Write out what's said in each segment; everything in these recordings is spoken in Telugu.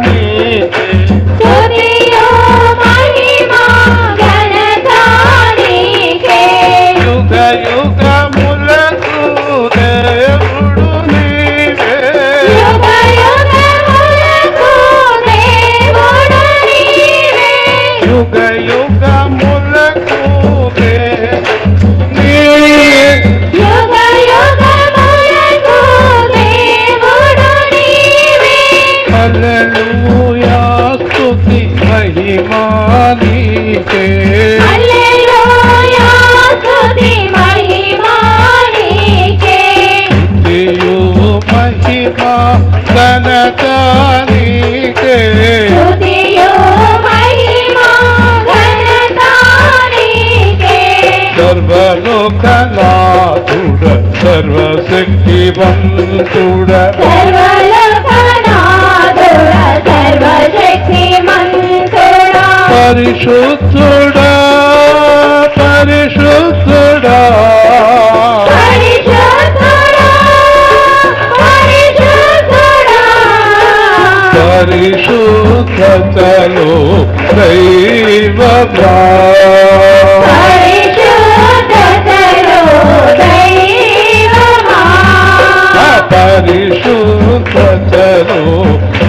నీకే స్తుతియు మహిమ ఘనత నీకే యుగ యుగములకు దేవుడు నీవే యుగ యుగములకు దేవుడు నీవే యుగ యుగములకు యుగ యుగములకు దేవుడు నీవే హల్లెలూయా స్తుతి మహిమా నీకే హల్లెలూయా స్తుతి మహిమ నీకే స్తుతియు మహిమా ఘనత నీకే స్తుతియు మహిమ ఘనత నీకే సర్వలోకనాథుడ సర్వశక్తివంతుడ సర్వలోకనాథుడ సర్వశక్తిమంతుడా పరిశుద్ధుడా పరిశుద్ధుడా పరిశుద్ధుడా పరిశుద్ధుడా పరిశుద్ధతలో దైవమా పరిశుద్ధతలో దైవమా పరిశుద్ధతలో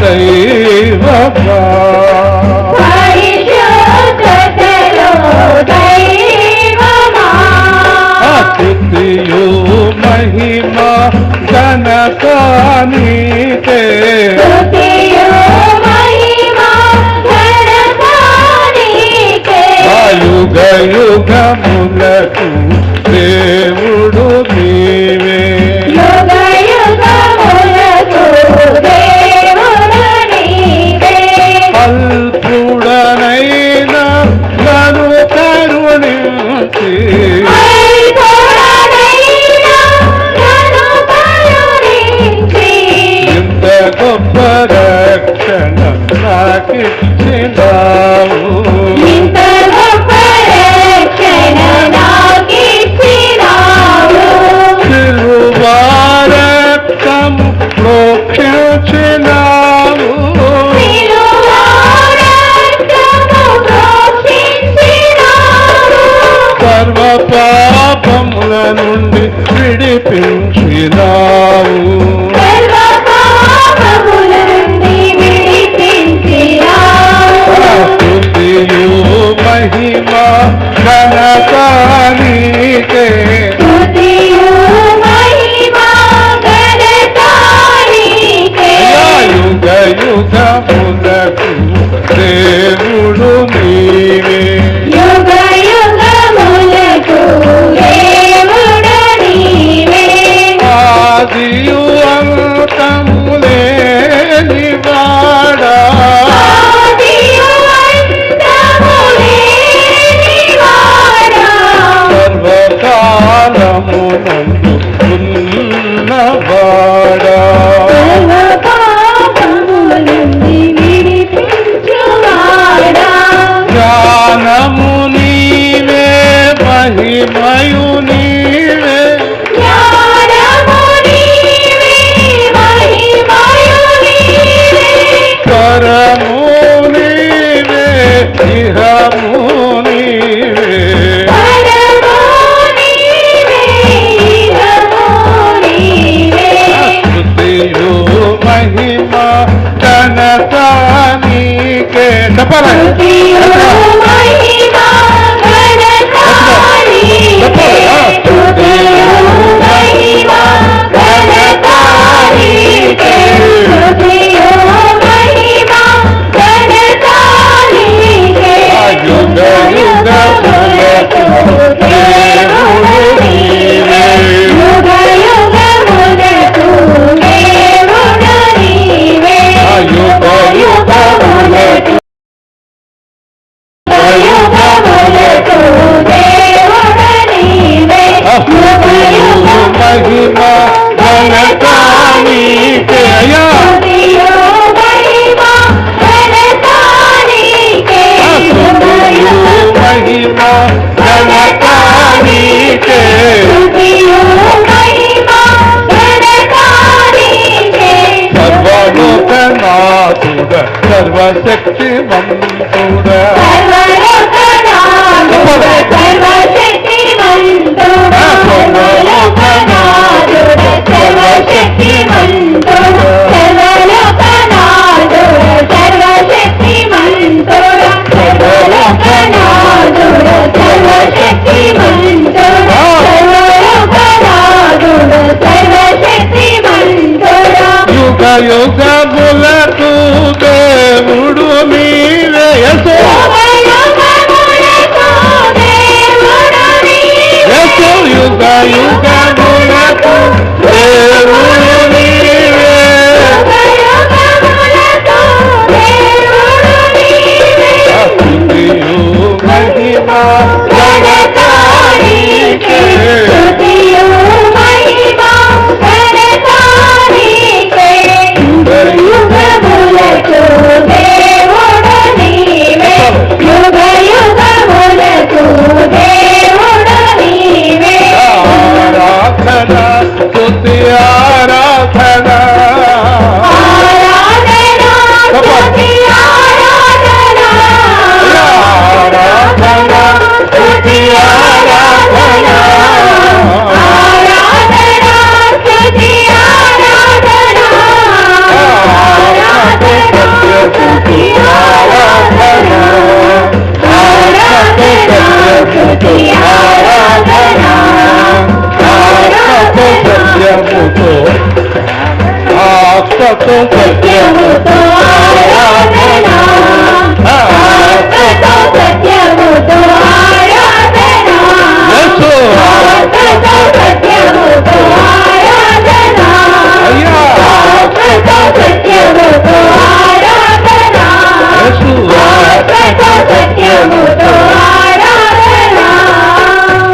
దైవమా పరిశుద్ధతలో దైవమా స్తుతియు మహిమ ఘనత నీకే స్తుతియు మహిమ ఘనత నీకే యుగ యుగములకు దేవుడు నీవే యుగ యుగములకు దేవుడు నీవే అల్పుడనైనా నన్ను కరుణించి అల్పుడనైనా నన్ను కరుణించి ఇంత గొప్ప రక్షణ నాకిచ్చినావు ఇంత గొప్ప రక్షణ నాకిచ్చినావు తిరువారక్తము ప్రోక్షించినావు తిరువారక్తము ప్రోక్షించినావు సర్వ పాపముల నుండి విడిపించినావు సర్వ పాపముల నుండి విడిపించినావు స్తుతియు మహిమ ఘనత నీకే స్తుతియు మహిమ ఘనత నీకే యుగ యుగములకు దేవుడు నీవే యుగ యుగములకు దేవుడు నీవే ఆదియు అంతము లేనివాడా ఆదియు అంతము లేనివాడా సర్వకాలమునందు ఉన్నవాడా సర్వ పాపముల నుండి విడిపించువాడా జ్ఞానము నీవే మహిమయు నీవే జ్ఞానము నీవే మహిమయు నీవే కరము నీవే ఇహము నీవే పరము నీవే ఇహము నీవే స్తుతియు మహిమ ఘనత నీకే చెప్పాలి స్తుతియు మహిమ ఘనత నీకే స్తుతియు మహిమ ఘనత నీకే స్తుతియు మహిమ ఘనత నీకే యుగ యుగములకు దేవుడు నీవే యుగ యుగములకు దేవుడు నీవే యుగ యుగములకు సర్వశక్తిమంతుడా యుగ యుగములకు దేవుడు నీవే యేసు యేసు యుగ యుగములకు దేవుడు నీవే స్తుతియు మహిమ జగతానికే ఆరాధన స్తుతి ఆరాధన ఆరాధన స్తుతి ఆరాధన ఆత్మతో సత్యముతో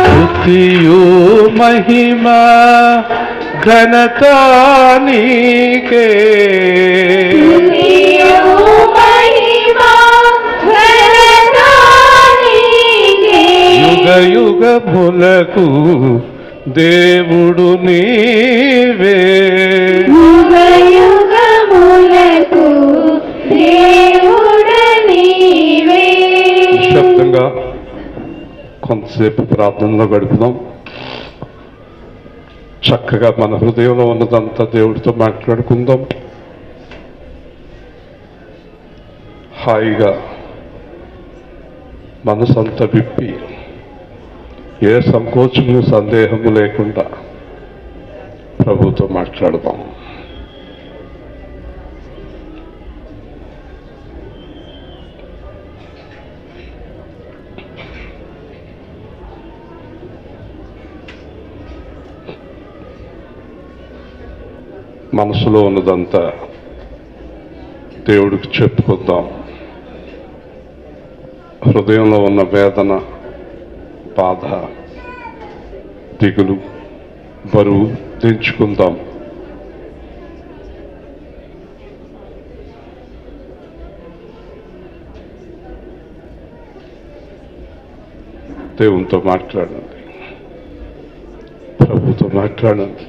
స్తుతియు మహిమ ఘనత నీకే యుగ యుగములకు దేవుడు నీవే శబ్దంగా కొంతసేపు ప్రార్థనలో గడుపుదాం. చక్కగా మన హృదయంలో ఉన్నదంతా దేవుడితో మాట్లాడుకుందాం. హాయిగా మనసంతా విప్పి ఏ సంకోచము సందేహము లేకుండా ప్రభుతో మాట్లాడదాం. మనసులో ఉన్నదంతా దేవుడికి చెప్పుకుందాం. హృదయంలో ఉన్న వేదన, బాధ, దిగులు, బరువు దించుకుందాం. దేవునితో మాట్లాడండి, ప్రభుతో మాట్లాడండి.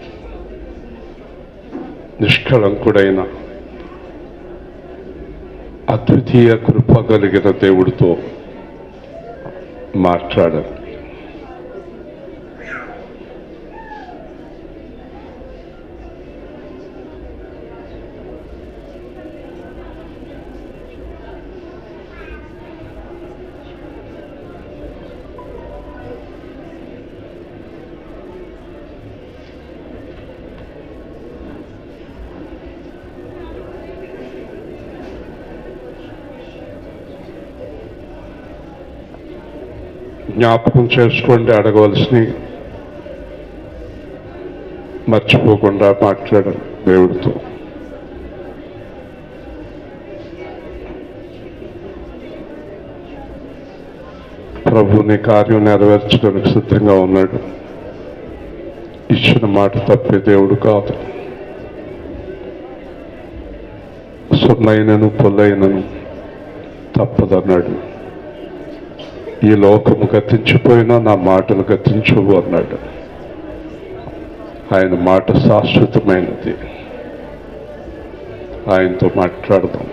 నిష్కళంకుడైన అద్వితీయ కృప కలిగిన దేవుడితో మాట్లాడండి. జ్ఞాపకం చేసుకోండి, అడగవలసినవి మర్చిపోకుండా మాట్లాడండి దేవుడితో. ప్రభు నీ కార్యం నెరవేర్చడానికి సిద్ధంగా ఉన్నాడు. ఇచ్చిన మాట తప్పే దేవుడు కాదు. సున్నైనను పొల్లైనను తప్పదన్నాడు. ఈ లోకము గతించిపోయినా నా మాటలు గతించవు అన్నాడు. ఆయన మాట శాశ్వతమైనది. ఆయనతో మాట్లాడదాం.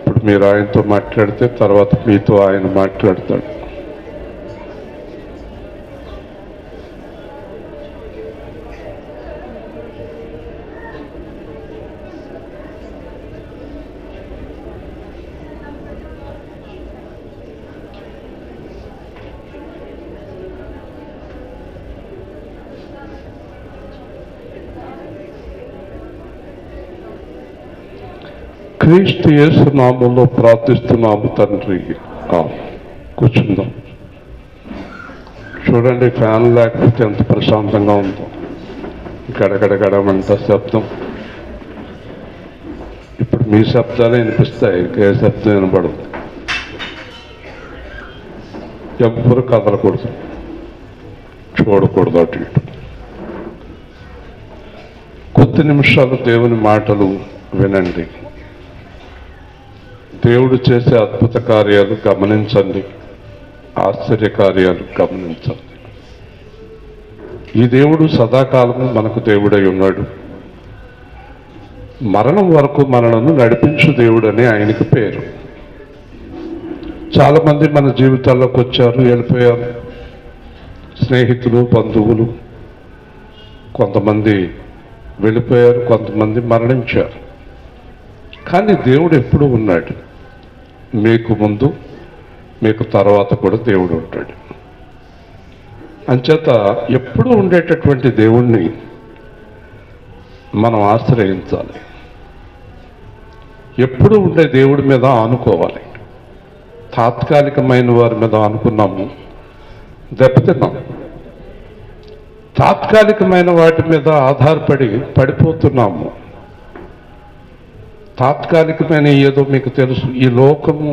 ఇప్పుడు మీరు ఆయనతో మాట్లాడితే తర్వాత మీతో ఆయన మాట్లాడతాడు. క్రీస్తు యేసు నామములో ప్రార్థిస్తున్నాము తండ్రి. కూర్చుందాం. చూడండి, ఫ్యాన్ లేకపోతే ఎంత ప్రశాంతంగా ఉందో. గడగడగడమంట శబ్దం. ఇప్పుడు మీ శబ్దాలే వినిపిస్తాయి, ఏ శబ్దం వినపడదు. ఎవ్వరు కదలకూడదు, చూడకూడదు అటు ఇటు. కొద్ది నిమిషాలు దేవుని మాటలు వినండి. దేవుడు చేసే అద్భుత కార్యాలు గమనించండి, ఆశ్చర్య కార్యాలు గమనించండి. ఈ దేవుడు సదాకాలము మనకు దేవుడై ఉన్నాడు. మరణం వరకు మనలను నడిపించు దేవుడని ఆయనకి పేరు. చాలామంది మన జీవితాల్లోకి వచ్చారు, వెళ్ళిపోయారు. స్నేహితులు, బంధువులు, కొంతమంది వెళ్ళిపోయారు, కొంతమంది మరణించారు. కానీ దేవుడు ఎప్పుడూ ఉన్నాడు. మీకు ముందు, మీకు తర్వాత కూడా దేవుడు ఉంటాడు. అంచేత ఎప్పుడూ ఉండేటటువంటి దేవుణ్ణి మనం ఆశ్రయించాలి. ఎప్పుడూ ఉండే దేవుడి మీద ఆనుకోవాలి. తాత్కాలికమైన వారి మీద ఆనుకున్నాము, దెబ్బతిన్నాం. తాత్కాలికమైన వాటి మీద ఆధారపడి పడిపోతున్నాము. తాత్కాలికమైన ఏదో మీకు తెలుసు, ఈ లోకము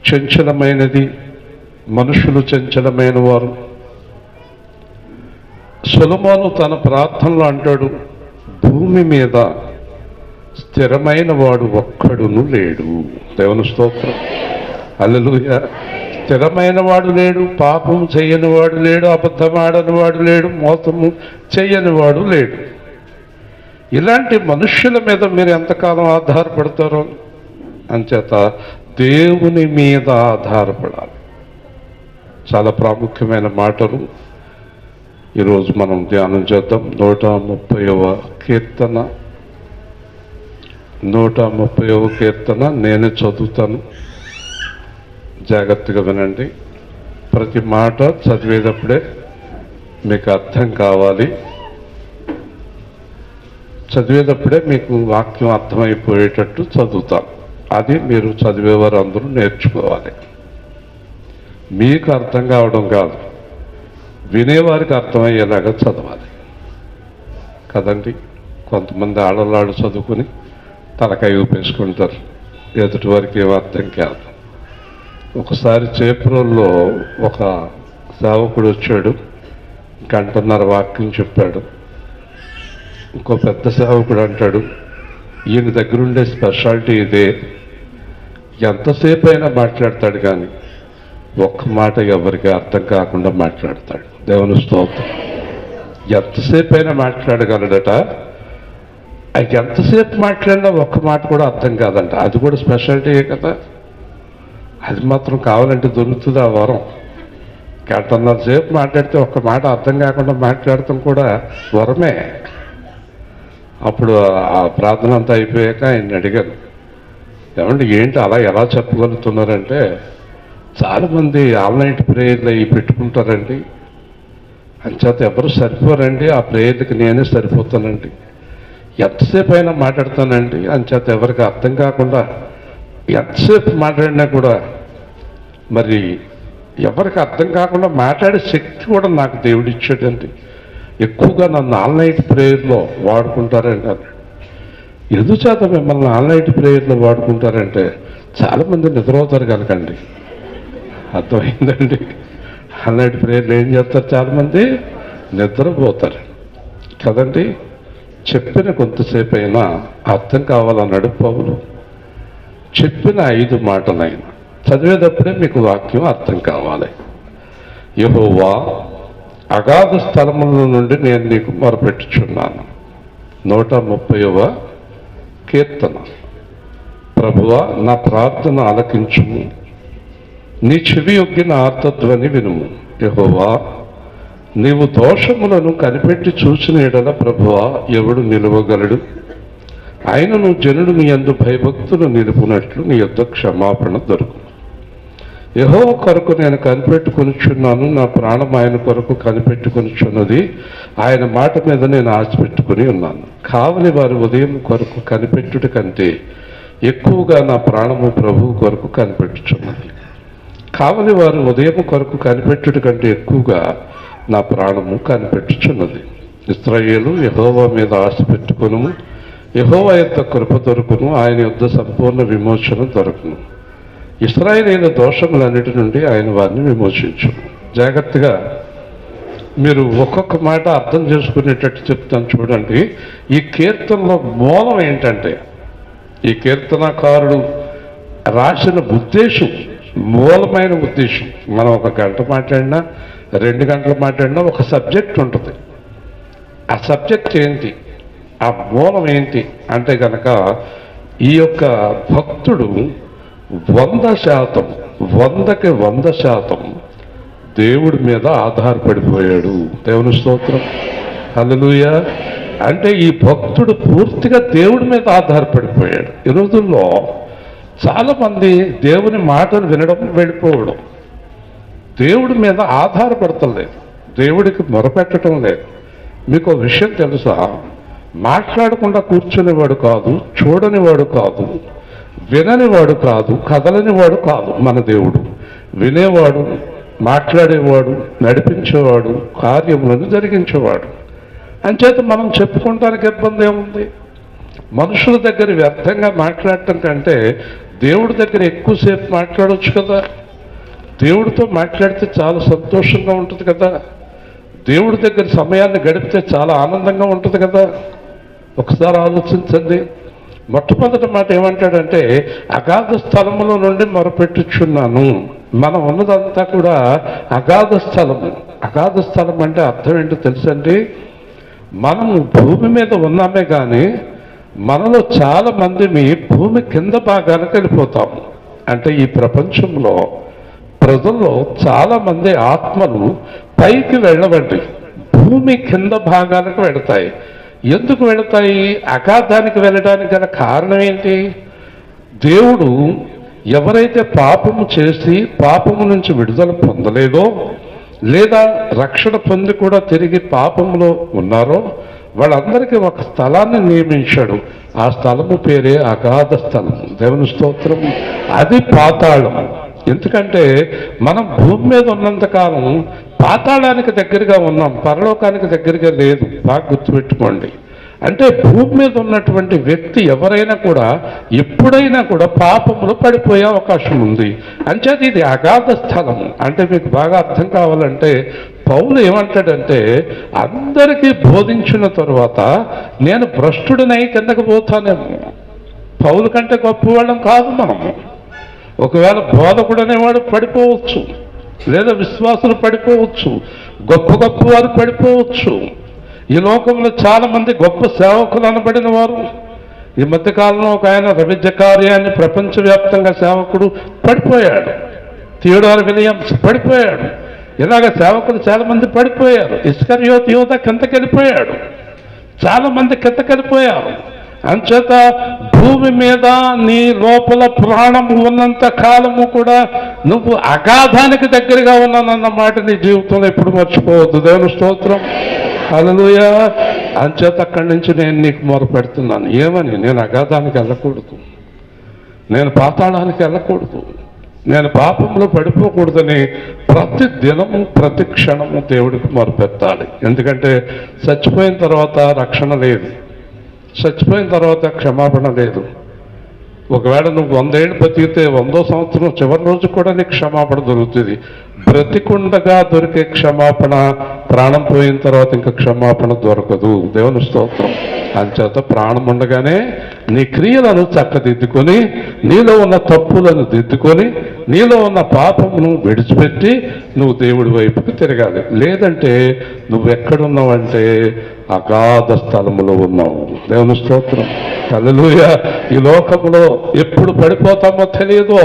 చంచలమైనది, మనుషులు చంచలమైన వారు. సొలొమోను తన ప్రార్థనలో అంటాడు, భూమి మీద స్థిరమైన వాడు ఒక్కడును లేడు. దేవుని స్తోత్రం, హల్లెలూయా. స్థిరమైన వాడు లేడు, పాపం చేయని వాడు లేడు, అబద్ధమాడని వాడు లేడు, మోసము చేయని వాడు లేడు. ఇలాంటి మనుష్యుల మీద మీరు ఎంతకాలం ఆధారపడతారో. అంచేత దేవుని మీద ఆధారపడాలి. చాలా ప్రాముఖ్యమైన మాటలు ఈరోజు మనం ధ్యానం చేద్దాం. 130వ కీర్తన, 130వ కీర్తన నేనే చదువుతాను, జాగ్రత్తగా వినండి. ప్రతి మాట చదివేటప్పుడే మీకు అర్థం కావాలి. చదివేటప్పుడే మీకు వాక్యం అర్థమైపోయేటట్టు చదువుతాను. అది మీరు చదివేవారు అందరూ నేర్చుకోవాలి. మీకు అర్థం కావడం కాదు, వినేవారికి అర్థమయ్యేలాగా చదవాలి కదండి. కొంతమంది ఆడలాడు చదువుకుని తలకాయ ఊపేసుకుంటారు, ఎదుటి వారికి ఏమో అర్థం కాదు. ఒకసారి చేపురంలో ఒక సేవకుడు వచ్చాడు, గంటన్నర వాక్యం చెప్పాడు. ఇంకో పెద్ద సేవకుడు అంటాడు, ఈయన దగ్గరుండే స్పెషాలిటీ ఇదే, ఎంతసేపు అయినా మాట్లాడతాడు కానీ ఒక్క మాట ఎవరికి అర్థం కాకుండా మాట్లాడతాడు. దేవుని స్తోత్రం. ఎంతసేపు అయినా మాట్లాడగలడట. ఎంతసేపు మాట్లాడినా ఒక్క మాట కూడా అర్థం కాదంట. అది కూడా స్పెషాలిటీయే కదా. అది మాత్రం కావాలంటే దొరుకుతుంది ఆ వరం. గంటన్నర సేపు మాట్లాడితే ఒక్క మాట అర్థం కాకుండా మాట్లాడటం కూడా వరమే. అప్పుడు ఆ ప్రార్థన అంతా అయిపోయాక ఆయన అడిగాను, ఏమంటే ఏంటి అలా ఎలా చెప్పగలుగుతున్నారంటే, చాలామంది ఆన్లైన్ ప్రేయర్లు అవి పెట్టుకుంటారండి, అంచేత ఎవరు సరిపోరండి, ఆ ప్రేయర్కి నేనే సరిపోతానండి, ఎంతసేపు అయినా మాట్లాడతానండి, అంచేత ఎవరికి అర్థం కాకుండా ఎంతసేపు మాట్లాడినా కూడా మరి ఎవరికి అర్థం కాకుండా మాట్లాడే శక్తి కూడా నాకు దేవుడు ఇచ్చాడండి. ఎక్కువగా నన్ను ఆన్లైన్ ప్రేయర్లో వాడుకుంటారండి అన్నాడు. ఎందుచేత మిమ్మల్ని ఆన్లైన్ ప్రేయర్లో వాడుకుంటారంటే, చాలామంది నిద్రపోతారు కనుకండి. అర్థమైందండి. ఆన్లైన్ ప్రేయర్లు ఏం చేస్తారు, చాలామంది నిద్రపోతారు కదండి. చెప్పిన కొంతసేపు అయినా అర్థం కావాలన్నాడు పౌలు. చెప్పిన 5 మాటలైనా చదివేటప్పుడే మీకు వాక్యం అర్థం కావాలి. యెహోవా, అగాధ స్థలముల నుండి నేను నీకు మొరపెట్టుచున్నాను. 130వ కీర్తన. ప్రభువా, నా ప్రార్థన ఆలకించుము, నీ చెవి యొగ్గి నా ఆర్తధ్వని వినుము. యెహోవా, నీవు దోషములను కనిపెట్టి చూసిన ఎడల ప్రభువా ఎవడు నిలువగలడు? ఆయనను జనుడు నీ యందు భయభక్తులు నిలుపునట్లు నీ యొద్ద క్షమాపణ దొరుకు. యెహోవా కొరకు నేను కనిపెట్టుకొనిచున్నాను, నా ప్రాణం ఆయన కొరకు కనిపెట్టుకొనిచున్నది. ఆయన మాట మీద నేను ఆశ పెట్టుకుని ఉన్నాను. కావలి వారి ఉదయం కొరకు కనిపెట్టుట కంటే ఎక్కువగా నా ప్రాణము ప్రభువు కొరకు కనిపెట్టుచున్నది. కావలి వారు ఉదయం కొరకు కనిపెట్టుట కంటే ఎక్కువగా నా ప్రాణము కనిపెట్టుచున్నది. ఇశ్రాయేలు, యెహోవా మీద ఆశ పెట్టుకొను, యెహోవా యొక్క కృప దొరుకును, ఆయన యొద్ద సంపూర్ణ విమోచన దొరుకును. ఇశ్రాయేలీయుల దోషములన్నిటి నుండి ఆయన వారిని విమోచించు. జాగ్రత్తగా మీరు ఒక్కొక్క మాట అర్థం చేసుకునేటట్టు చెప్తాను చూడండి. ఈ కీర్తనలో మూలం ఏంటంటే, ఈ కీర్తనకారుడు రాసిన ఉద్దేశం, మూలమైన ఉద్దేశం, మనం 1 గంట మాట్లాడినా 2 గంటలు మాట్లాడినా ఒక సబ్జెక్ట్ ఉంటుంది. ఆ సబ్జెక్ట్ ఏంటి, ఆ మూలం ఏంటి అంటే కనుక ఈ యొక్క భక్తుడు 100%, 100కి 100% దేవుడి మీద ఆధారపడిపోయాడు. దేవుని స్తోత్రం, హల్లెలూయా. అంటే ఈ భక్తుడు పూర్తిగా దేవుడి మీద ఆధారపడిపోయాడు. ఈ రోజుల్లో చాలామంది దేవుని మాటలు వినడం, వెళ్ళిపోవడం, దేవుడి మీద ఆధారపడతలేదు, దేవుడికి మొరపెట్టడం లేదు. మీకు ఒక విషయం తెలుసా? మాట్లాడకుండా కూర్చునేవాడు కాదు, చూడనివాడు కాదు, విననివాడు కాదు, కదలనివాడు కాదు మన దేవుడు. వినేవాడు, మాట్లాడేవాడు, నడిపించేవాడు, కార్యములను జరిగించేవాడు. అంచేత మనం చెప్పుకోవడానికి ఇబ్బంది ఏముంది? మనుషుల దగ్గర వ్యర్థంగా మాట్లాడటం కంటే దేవుడి దగ్గర ఎక్కువసేపు మాట్లాడవచ్చు కదా. దేవుడితో మాట్లాడితే చాలా సంతోషంగా ఉంటుంది కదా. దేవుడి దగ్గర సమయాన్ని గడిపితే చాలా ఆనందంగా ఉంటుంది కదా. ఒకసారి ఆలోచించండి. మొట్టమొదటి మాట ఏమంటాడంటే, అగాధ స్థలములో నుండి మొరపెట్టుచున్నాను. మనం ఉన్నదంతా కూడా అగాధ స్థలము. అగాధ స్థలం అంటే అర్థం ఏంటో తెలుసండి? మనము భూమి మీద ఉన్నామే కానీ మనలో చాలా మందిని భూమి కింద భాగానికి వెళ్ళిపోతాము. అంటే ఈ ప్రపంచంలో ప్రజల్లో చాలామంది ఆత్మలు పైకి వెళ్ళవండి, భూమి కింద భాగానికి వెళతాయి. ఎందుకు వెళతాయి? అగాధానికి వెళ్ళడానికి గల కారణం ఏంటి? దేవుడు ఎవరైతే పాపము చేసి పాపము నుంచి విడుదల పొందలేదో, లేదా రక్షణ పొంది కూడా తిరిగి పాపములో ఉన్నారో వాళ్ళందరికీ ఒక స్థలాన్ని నియమించాడు. ఆ స్థలము పేరే అగాధ స్థలం. దేవుని స్తోత్రం. అది పాతాళం. ఎందుకంటే మనం భూమి మీద ఉన్నంతకాలం పాతాళానికి దగ్గరగా ఉన్నాం, పరలోకానికి దగ్గరగా లేదు. బాగా గుర్తుపెట్టుకోండి. అంటే భూమి మీద ఉన్నటువంటి వ్యక్తి ఎవరైనా కూడా ఎప్పుడైనా కూడా పాపములో పడిపోయే అవకాశం ఉంది. అంచేది ఇది అగాధ స్థలం. అంటే మీకు బాగా అర్థం కావాలంటే పౌలు ఏమంటాడంటే, అందరికీ బోధించిన తరువాత నేను భ్రష్టుడినై కిందకు పోతానేమో. పౌలు కంటే గొప్పవాళ్ళం కాదు మనము. ఒకవేళ బోధకుడు అనేవాడు పడిపోవచ్చు, లేదా విశ్వాసులు పడిపోవచ్చు, గొప్ప గొప్ప వారు పడిపోవచ్చు. ఈ లోకంలో చాలా మంది గొప్ప సేవకులు అనబడిన వారు. ఈ మధ్యకాలంలో ఒక ఆయన రవి జకారియా ప్రపంచవ్యాప్తంగా సేవకుడు పడిపోయాడు. థియోడోర్ విలియమ్స్ పడిపోయాడు. ఇలాగ సేవకులు చాలా మంది పడిపోయారు. ఇస్కరియోతు యూదా కిందకెళ్ళిపోయాడు. చాలా మంది కిందకెళ్ళిపోయారు. అంచేత భూమి మీద నీ లోపల ప్రాణం ఉన్నంత కాలము కూడా నువ్వు అగాధానికి దగ్గరగా ఉన్నానన్న మాట నీ జీవితంలో ఎప్పుడు మర్చిపోవద్దు. దేవుని స్తోత్రం, హల్లెలూయా. అంచేత అక్కడి నుంచి నేను నీకు మొరపెడుతున్నాను. ఏమని? నేను అగాధానికి వెళ్ళకూడదు, నేను పాతాళానికి వెళ్ళకూడదు, నేను పాపంలో పడిపోకూడదని ప్రతి దినము ప్రతి క్షణము దేవుడికి మొరపెట్టాలి. ఎందుకంటే చచ్చిపోయిన తర్వాత రక్షణ లేదు, చచ్చిపోయిన తర్వాత క్షమాపణ లేదు. ఒకవేళ నువ్వు 100 ఏళ్ళు బతికితే 100వ సంవత్సరం చివరి రోజు కూడా నీకు క్షమాపణ దొరుకుతుంది. బ్రతికుండగా దొరికే క్షమాపణ ప్రాణం పోయిన తర్వాత ఇంకా క్షమాపణ దొరకదు. దేవుని స్తోత్రం. అంచేత ప్రాణం ఉండగానే నీ క్రియలను చక్కదిద్దుకొని నీలో ఉన్న తప్పులను దిద్దుకొని నీలో ఉన్న పాపమును విడిచిపెట్టి నువ్వు దేవుడి వైపుకి తిరగాలి. లేదంటే నువ్వెక్కడున్నావంటే అగాధ స్థలములో ఉన్నావు. దేవుని స్తోత్రం, హల్లెలూయా. ఈ లోకములో ఎప్పుడు పడిపోతామో తెలియదు.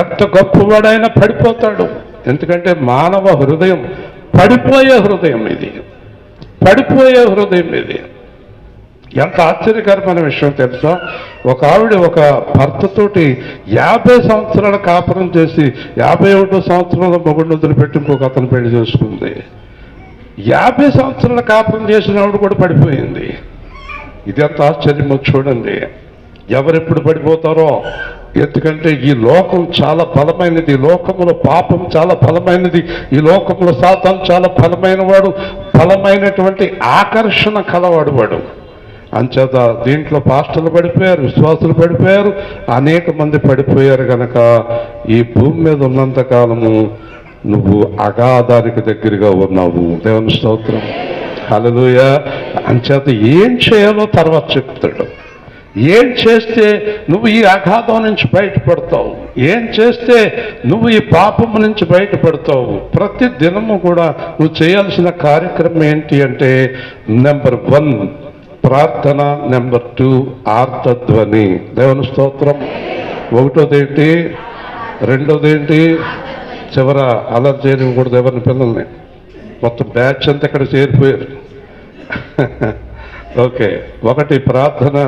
ఎంత గొప్పవాడైనా పడిపోతాడు. ఎందుకంటే మానవ హృదయం పడిపోయే హృదయం ఇది, పడిపోయే హృదయం ఇది. ఎంత ఆశ్చర్యకరమైన విషయం తెలుసా? ఒక ఆవిడ ఒక భర్తతోటి 50 సంవత్సరాల కాపురం చేసి 51వ సంవత్సరంలో మొగుడిని వదిలిపెట్టి ఇంకొక అతను పెళ్లి చేసుకుంది. 50 సంవత్సరాల కాపురం చేసిన ఆవిడ కూడా పడిపోయింది. ఇది ఎంత ఆశ్చర్యమో చూడండి. ఎవరెప్పుడు పడిపోతారో. ఎందుకంటే ఈ లోకం చాలా బలమైనది, ఈ లోకంలో పాపం చాలా బలమైనది, ఈ లోకంలో సాతాను చాలా బలమైన వాడు, బలమైనటువంటి ఆకర్షణ కలవాడు వాడు. అంచేత దీంట్లో పాస్టర్లు పడిపోయారు, విశ్వాసులు పడిపోయారు, అనేక మంది పడిపోయారు. కనుక ఈ భూమి మీద ఉన్నంత కాలము నువ్వు అగాధానికి దగ్గరగా ఉన్నావు. దేవుని స్తోత్రం, హల్లెలూయా. అంచేత ఏం చేయాలో తర్వాత చెప్తాడు. ఏం చేస్తే నువ్వు ఈ అగాధం నుంచి బయటపడతావు, ఏం చేస్తే నువ్వు ఈ పాపము నుంచి బయటపడతావు. ప్రతి దినము కూడా నువ్వు చేయాల్సిన కార్యక్రమం ఏంటి అంటే, నెంబర్ 1 ప్రార్థన, నెంబర్ 2 ఆర్తధ్వని. దేవుని స్తోత్రం. ఒకటోదేంటి, రెండోదేంటి, చివర అలర్ట్ చేయకూడదు ఎవరిని, పిల్లల్ని. మొత్తం బ్యాచ్ అంతా ఇక్కడ చేరిపోయారు. ఓకే, 1 ప్రార్థన,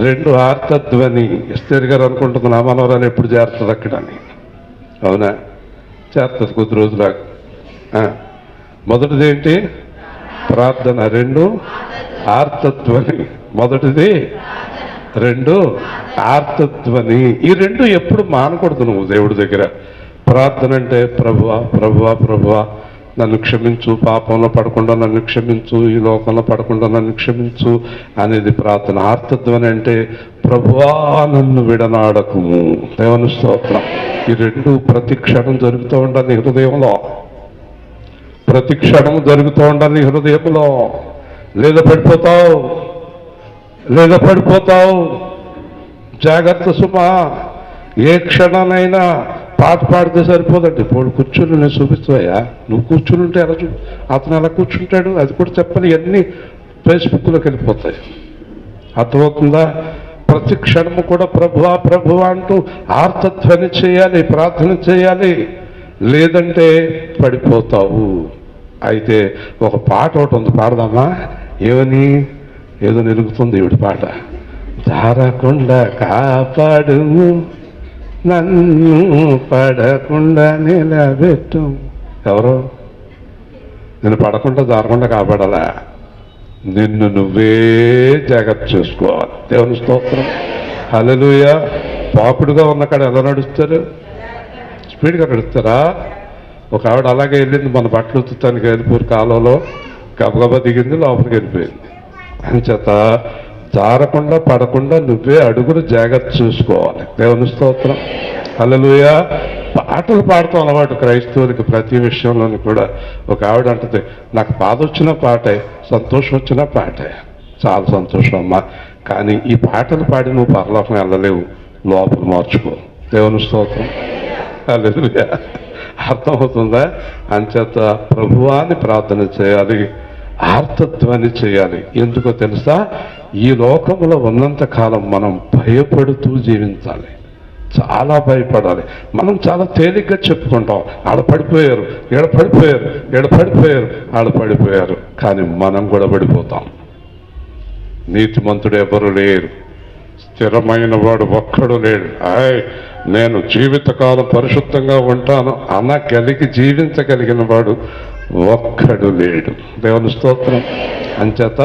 2 ఆర్తధ్వని. ఎస్తేర్ గారు అనుకుంటుంది నా మనవరాలు ఎప్పుడు చేరుతుంది అక్కడ అని. అవునా? చేరుతుంది కొద్ది రోజులాగా. మొదటిది ఏంటి? ప్రార్థన, 2 ఆర్తధ్వని. మొదటిది 2 ఆర్తధ్వని. ఈ 2 ఎప్పుడు మానకూడదు నువ్వు దేవుడి దగ్గర. ప్రార్థన అంటే ప్రభువా ప్రభువా ప్రభువా నన్ను క్షమించు, పాపంలో పడకుండా నన్ను క్షమించు, ఈ లోకంలో పడకుండా నన్ను క్షమించు అనేది ప్రార్థన. ఆర్తధ్వని అంటే ప్రభువా నన్ను విడనాడకుము. దేవుని స్తోత్రం. ఈ 2 ప్రతి క్షణం జరుగుతూ ఉండాలి హృదయంలో, ప్రతి క్షణం జరుగుతూ ఉండాలి హృదయంలో. లేదా పడిపోతావు, లేదా పడిపోతావు. జాగ్రత్త సుమా. ఏ క్షణానైనా పాట పాడితే సరిపోదండి. ఇప్పుడు కూర్చుని నేను చూపిస్తాయా, నువ్వు కూర్చుని ఉంటే ఎలా అతను ఎలా కూర్చుంటాడు అది కూడా చెప్పని, అన్నీ ఫేస్బుక్లోకి వెళ్ళిపోతాయి. అర్థమవుతుందా? ప్రతి క్షణము కూడా ప్రభువా ప్రభువా అంటూ ఆర్తధ్వని చేయాలి, ప్రార్థన చేయాలి. లేదంటే పడిపోతావు. అయితే ఒక పాట ఒకటి ఉంది, పాడదామా? ఏమని? ఏదో నిలుగుతుంది ఈవిడ పాట. జారకుండా కాపాడు నన్ను, పడకుండా నిలబెట్టు. ఎవరు? నేను పడకుండా జారకుండా కాపాడాలా? నిన్ను నువ్వే జాగ్రత్త చేసుకోవాలి. దేవుని స్తోత్రం, హల్లెలూయా. పాపుడుగా ఉన్న కాడ ఎలా నడుస్తారు? స్పీడ్గా నడుస్తారా? ఒక ఆవిడ అలాగే వెళ్ళింది మన బట్టలు ఉతుతానికి వెళ్ళిపోరు కాలంలో, గబగబా దిగింది, లోపలికి వెళ్ళిపోయింది. అంచేత జారకుండా పడకుండా నువ్వే అడుగులు జాగ్రత్త చూసుకోవాలి. దేవుని స్తోత్రం, హల్లెలూయా. పాటలు పాడతాం అలవాటు క్రైస్తవులకి ప్రతి విషయంలోని కూడా. ఒక ఆవిడ అంటుంది, నాకు బాధ వచ్చిన పాటే, సంతోషం వచ్చిన పాటే, చాలా సంతోషం అమ్మా, కానీ ఈ పాటలు పాడి నువ్వు పరలోకం వెళ్ళలేవు, లోపల మార్చుకో. దేవుని స్తోత్రం, హల్లెలూయా. అర్థమవుతుందా? అంచేత ప్రభువాని ప్రార్థన చేయాలి, ఆర్తధ్వని చేయాలి. ఎందుకో తెలుసా? ఈ లోకంలో ఉన్నంత కాలం మనం భయపడుతూ జీవించాలి, చాలా భయపడాలి. మనం చాలా తేలిగ్గా చెప్పుకుంటాం, ఆడ పడిపోయారు, ఈడ పడిపోయారు, ఈడ పడిపోయారు, ఆడ పడిపోయారు. కానీ మనం కూడా పడిపోతాం. నీతిమంతుడు ఎవరు లేరు, స్థిరమైన వాడు ఒక్కడు లేడు. నేను జీవితకాలం పరిశుద్ధంగా ఉంటాను అనగలిగి జీవించగలిగిన వాడు ఒక్కడు లేడు. దేవుని స్తోత్రం. అంచేత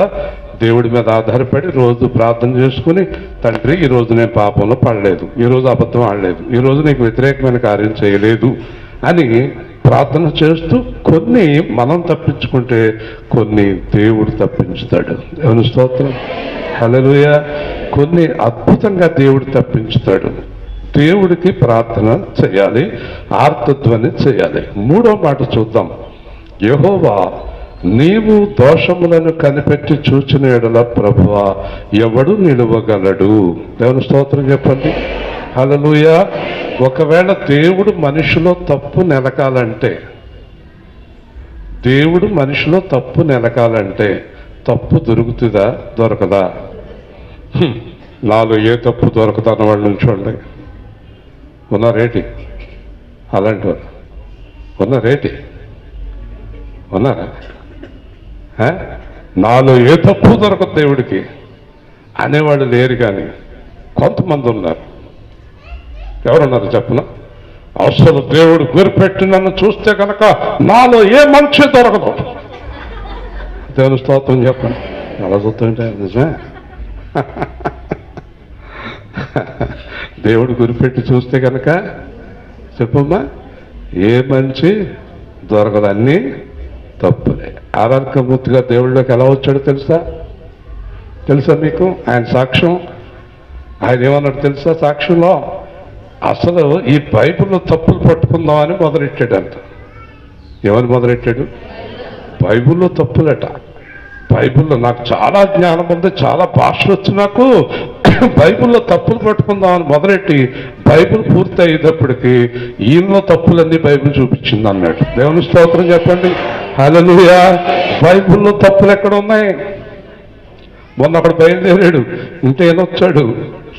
దేవుడి మీద ఆధారపడి రోజు ప్రార్థన చేసుకుని, తండ్రి ఈరోజు నేను పాపంలో పడలేదు, ఈరోజు అబద్ధం ఆడలేదు, ఈరోజు నీకు వ్యతిరేకమైన కార్యం చేయలేదు అని ప్రార్థన చేస్తూ కొన్ని మనం తప్పించుకుంటే కొన్ని దేవుడు తప్పించుతాడు. దేవుని స్తోత్రం, హల్లెలూయా. కొన్ని అద్భుతంగా దేవుడు తప్పించుతాడు. దేవుడికి ప్రార్థన చేయాలి, ఆర్తధ్వని చేయాలి. 3వ మాట చూద్దాం. యెహోవా నీవు దోషములను కనిపెట్టి చూచిన ఎడల ప్రభువా ఎవడు నిలువగలడు? దేవుని స్తోత్రం చెప్పండి. హల్లెలూయా. ఒకవేళ దేవుడు మనిషిలో తప్పు నెలకాలంటే, దేవుడు మనిషిలో తప్పు నెలకాలంటే తప్పు దొరుకుతుందా? దొరకదా? నాలో ఏ తప్పు దొరకదు అన్నవాళ్ళు నుంచోండి. ఉన్నారేటి అలాంటి వాళ్ళు? ఉన్నారేటి? ఉన్నారా? నాలో ఏ తప్పు దొరకదు దేవుడికి అనేవాళ్ళు లేరు. కానీ కొంతమంది ఉన్నారు. ఎవరున్నారు చెప్పనా? అసలు దేవుడు గురిపెట్టి నన్ను చూస్తే కనుక నాలో ఏ మంచి దొరకదు. దేవుని స్తోత్రం చెప్పండి. ఎలా చూస్తుంటే నిజమే. దేవుడు గురిపెట్టి చూస్తే కనుక చెప్పమ్మా ఏ మంచి దొరకదు, అన్నీ తప్పులే. ఆరాధకమూర్తి గారు దేవుళ్ళలోకి ఎలా వచ్చాడో తెలుసా మీకు? ఆయన సాక్ష్యం, ఆయన ఏమన్నాడు తెలుసా? సాక్ష్యంలో అసలు ఈ బైబిల్లో తప్పులు పట్టుకుందామని మొదలెట్టాడంట. ఏమని మొదలెట్టాడు? బైబిల్లో తప్పులట. బైబిల్లో నాకు చాలా జ్ఞానం ఉంది, చాలా భాషలు వచ్చు నాకు, బైబిల్లో తప్పులు పట్టుకుందామని మొదలెట్టి బైబిల్ పూర్తి అయ్యేటప్పటికి ఈయనలో తప్పులన్నీ బైబిల్ చూపించింది అన్నాడు. దేవుని స్తోత్రం చెప్పండి. హల్లెలూయా. బైబిల్లో తప్పులు ఎక్కడ ఉన్నాయి? మొన్న అక్కడ బయలుదేరాడు, ఇంకేనొచ్చాడు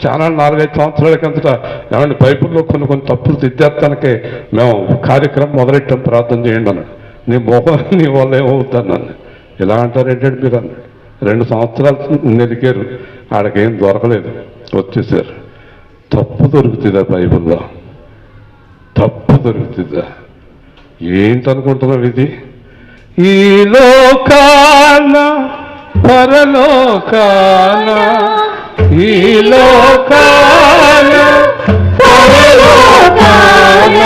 చాలా 4-5 సంవత్సరాల కిందట. ఏమంటే బైబిల్లో కొన్ని తప్పులు దిద్దేస్తానికే మేము కార్యక్రమం మొదలెట్టాం, ప్రార్థన చేయండి అన్నాడు. నీ మొహం నీ వల్ల ఏమవుతాను. ఇలా అంటారు ఏంటంటే మీరు అన్నాడు. 2 సంవత్సరాలు నెరికారు, ఆడకేం దొరకలేదు, వచ్చేసారు. తప్పు దొరుకుతుందా బైబిల్లో? తప్పు దొరుకుతుందా? ఏంటనుకుంటున్నావు ఇది? ఈ లోకాన పరలోకాన, ఈ లోకాన పరలోకాన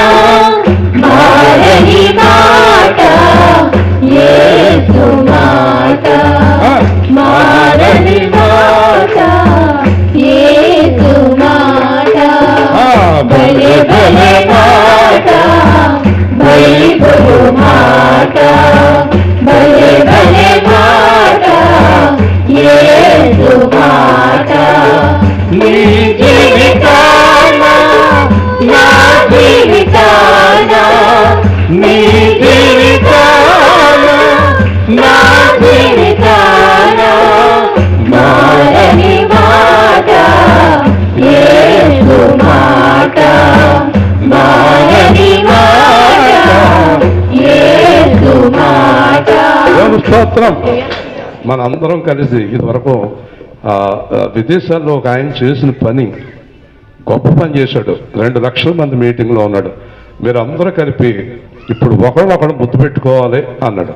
మారని మాట యేసు మాట, మారని మాట యేసు మాట, భలే భలే మాట బైబిలు మాట, భలే భలే మాట యేసు మాట. నీ జీవితాన నా జీవితాన, నీ జీవితాన నా జీవితాన మారని మాట యేసు మాట, మారని మాట యేసు మాట. స్తోత్రం. మనందరం కలిసి ఇదివరకు విదేశాల్లో ఒక ఆయన చేసిన పని, గొప్ప పని చేశాడు. 2 లక్షల మంది మీటింగ్లో ఉన్నాడు. మీరు అందరూ కలిపి ఇప్పుడు ఒకళ్ళొకళ్ళు ముద్దు పెట్టుకోవాలి అన్నాడు.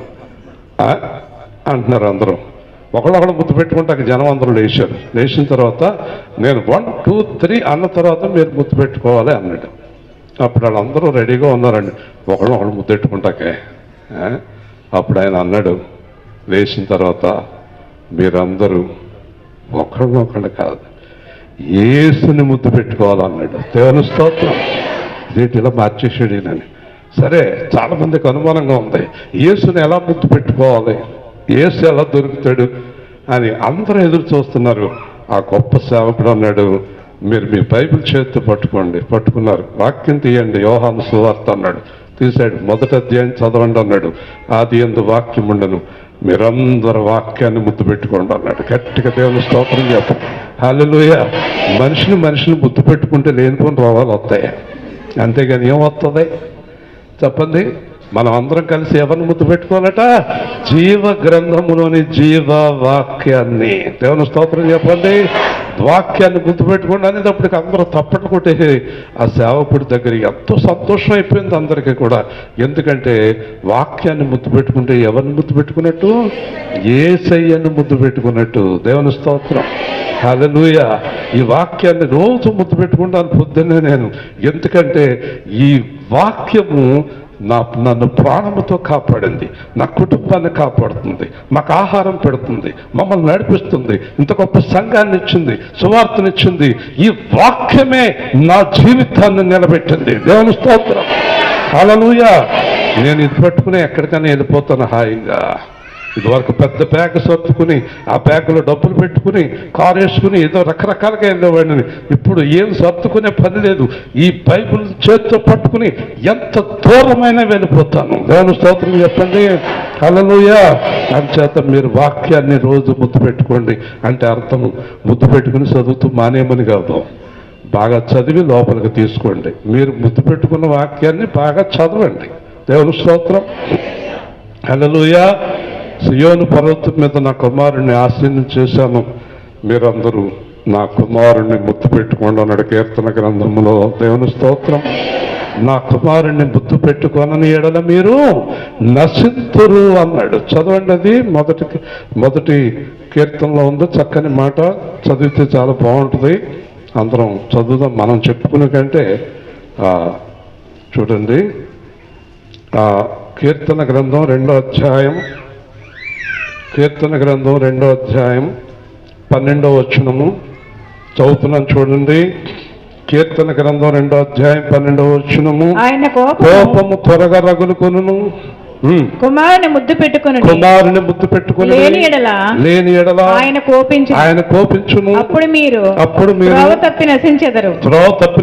అంటున్నారు అందరూ. ఒకళ్ళొకళ్ళు ముద్దు పెట్టుకుంటే జనం అందరూ లేచారు. లేచిన తర్వాత నేను 1, 2, 3 అన్న తర్వాత మీరు ముద్దు పెట్టుకోవాలి అన్నాడు. అప్పుడు వాళ్ళందరూ రెడీగా ఉన్నారండి ఒకళ్ళొకళ్ళు ముద్దు పెట్టుకుంటాకే. అప్పుడు ఆయన అన్నాడు, లేచిన తర్వాత మీరందరూ ఒకళ్ళొకళ్ళు కాదు యేసుని ముద్దు పెట్టుకోవాలన్నాడు. దేవుని స్తోత్రం. ఇదేంటి ఇలా మార్చేసాడు ఈయనని. సరే, చాలామందికి అనుమానంగా ఉంది, యేసుని ఎలా ముద్దు పెట్టుకోవాలి, యేసు ఎలా దొరుకుతాడు అని అందరూ ఎదురు చూస్తున్నారు. ఆ గొప్ప సేవకుడు అన్నాడు, మీరు మీ బైబిల్ చేతితో పట్టుకోండి. పట్టుకున్నారు. వాక్యం తీయండి, యోహాను సువార్త అన్నాడు. తీశాడు. 1వ అధ్యాయం చదవండి అన్నాడు. ఆది యందు వాక్యం ఉండను, మీరందరూ వాక్యాన్ని ముద్దు పెట్టుకోండి అన్నాడు. గట్టిగా దేవుని స్తోత్రం చెప్పండి. హల్లెలూయా. మనిషిని ముద్దు పెట్టుకుంటే లేనిపోని రోగాలు వస్తాయి, అంతేగాని ఏం వస్తుంది చెప్పండి? మనం అందరం కలిసి ఎవరిని ముద్దు పెట్టుకోవాలట? జీవ గ్రంథములోని జీవ వాక్యాన్ని. దేవుని స్తోత్రం చెప్పండి. వాక్యాన్ని గుర్తుపెట్టుకోండి అనేటప్పటికి అందరూ తప్పట్లు కొట్టేసి ఆ సేవకుడి దగ్గర ఎంతో సంతోషం అయిపోయింది అందరికీ కూడా. ఎందుకంటే వాక్యాన్ని ముద్దు పెట్టుకుంటే ఎవరిని ముద్దు పెట్టుకున్నట్టు? యేసయ్యను ముద్దు పెట్టుకున్నట్టు. దేవుని స్తోత్రం. హల్లెలూయా. ఈ వాక్యాన్ని రోజు ముద్దు పెట్టుకుంటాను పొద్దున్నే నేను. ఎందుకంటే ఈ వాక్యము నన్ను ప్రాణముతో కాపాడింది, నా కుటుంబాన్ని కాపాడుతుంది, మాకు ఆహారం పెడుతుంది, మమ్మల్ని నడిపిస్తుంది, ఇంత గొప్ప సంఘాన్ని ఇచ్చింది, సువార్తనిచ్చింది. ఈ వాక్యమే నా జీవితాన్ని నిలబెట్టింది. దేవుని స్తోత్రం. హల్లెలూయా. నేను ఇది పట్టుకుని ఎక్కడికైనా వెళ్ళిపోతాను హాయిగా. ఇదివరకు పెద్ద బ్యాగ్ సర్దుకుని ఆ బ్యాగులో డబ్బులు పెట్టుకుని కారు వేసుకుని ఏదో రకరకాలుగా వెళ్ళేవాడిని. ఇప్పుడు ఏం సర్దుకునే పని లేదు. ఈ బైబిల్ చేతితో పట్టుకుని ఎంత దూరమైనా వెళ్ళిపోతాను. దేవుని స్తోత్రం చెప్పండి. హల్లెలూయా. అంచేత మీరు వాక్యాన్ని రోజు ముద్దు పెట్టుకోండి. అంటే అర్థం ముద్దు పెట్టుకుని చదువుతూ మానేమని కాదు, బాగా చదివి లోపలికి తీసుకోండి. మీరు ముద్దు పెట్టుకున్న వాక్యాన్ని బాగా చదవండి. దేవుని స్తోత్రం. హల్లెలూయా. సియోను పర్వతం మీద నా కుమారుణ్ణి ఆశీర్వదం చేశాను, మీరందరూ నా కుమారుణ్ణి ముద్దు పెట్టుకోండి అన్నాడు కీర్తన గ్రంథంలో. దేవుని స్తోత్రం. నా కుమారుణ్ణి ముద్దు పెట్టుకోనని ఎడల మీరు నశింతురు అన్నాడు. చదవండి, అది మొదటి కీర్తనలో ఉంది. చక్కని మాట, చదివితే చాలా బాగుంటుంది. అందరం చదువుదాం. మనం చెప్పుకునే కంటే చూడండి, కీర్తన గ్రంథం 2వ అధ్యాయం, కీర్తన గ్రంథం 2వ అధ్యాయం 12వ వచనము చదువుతున్నాను. చూడండి, కీర్తన గ్రంథం 2వ అధ్యాయం 12వ వచనము. ఆయన కోపము త్వరగా రగులుకొనును, కుమారుని ముద్దు పెట్టుకుని లేని ఎడల ఆయన కోపించును, అప్పుడు మీరు త్రోవ తప్పి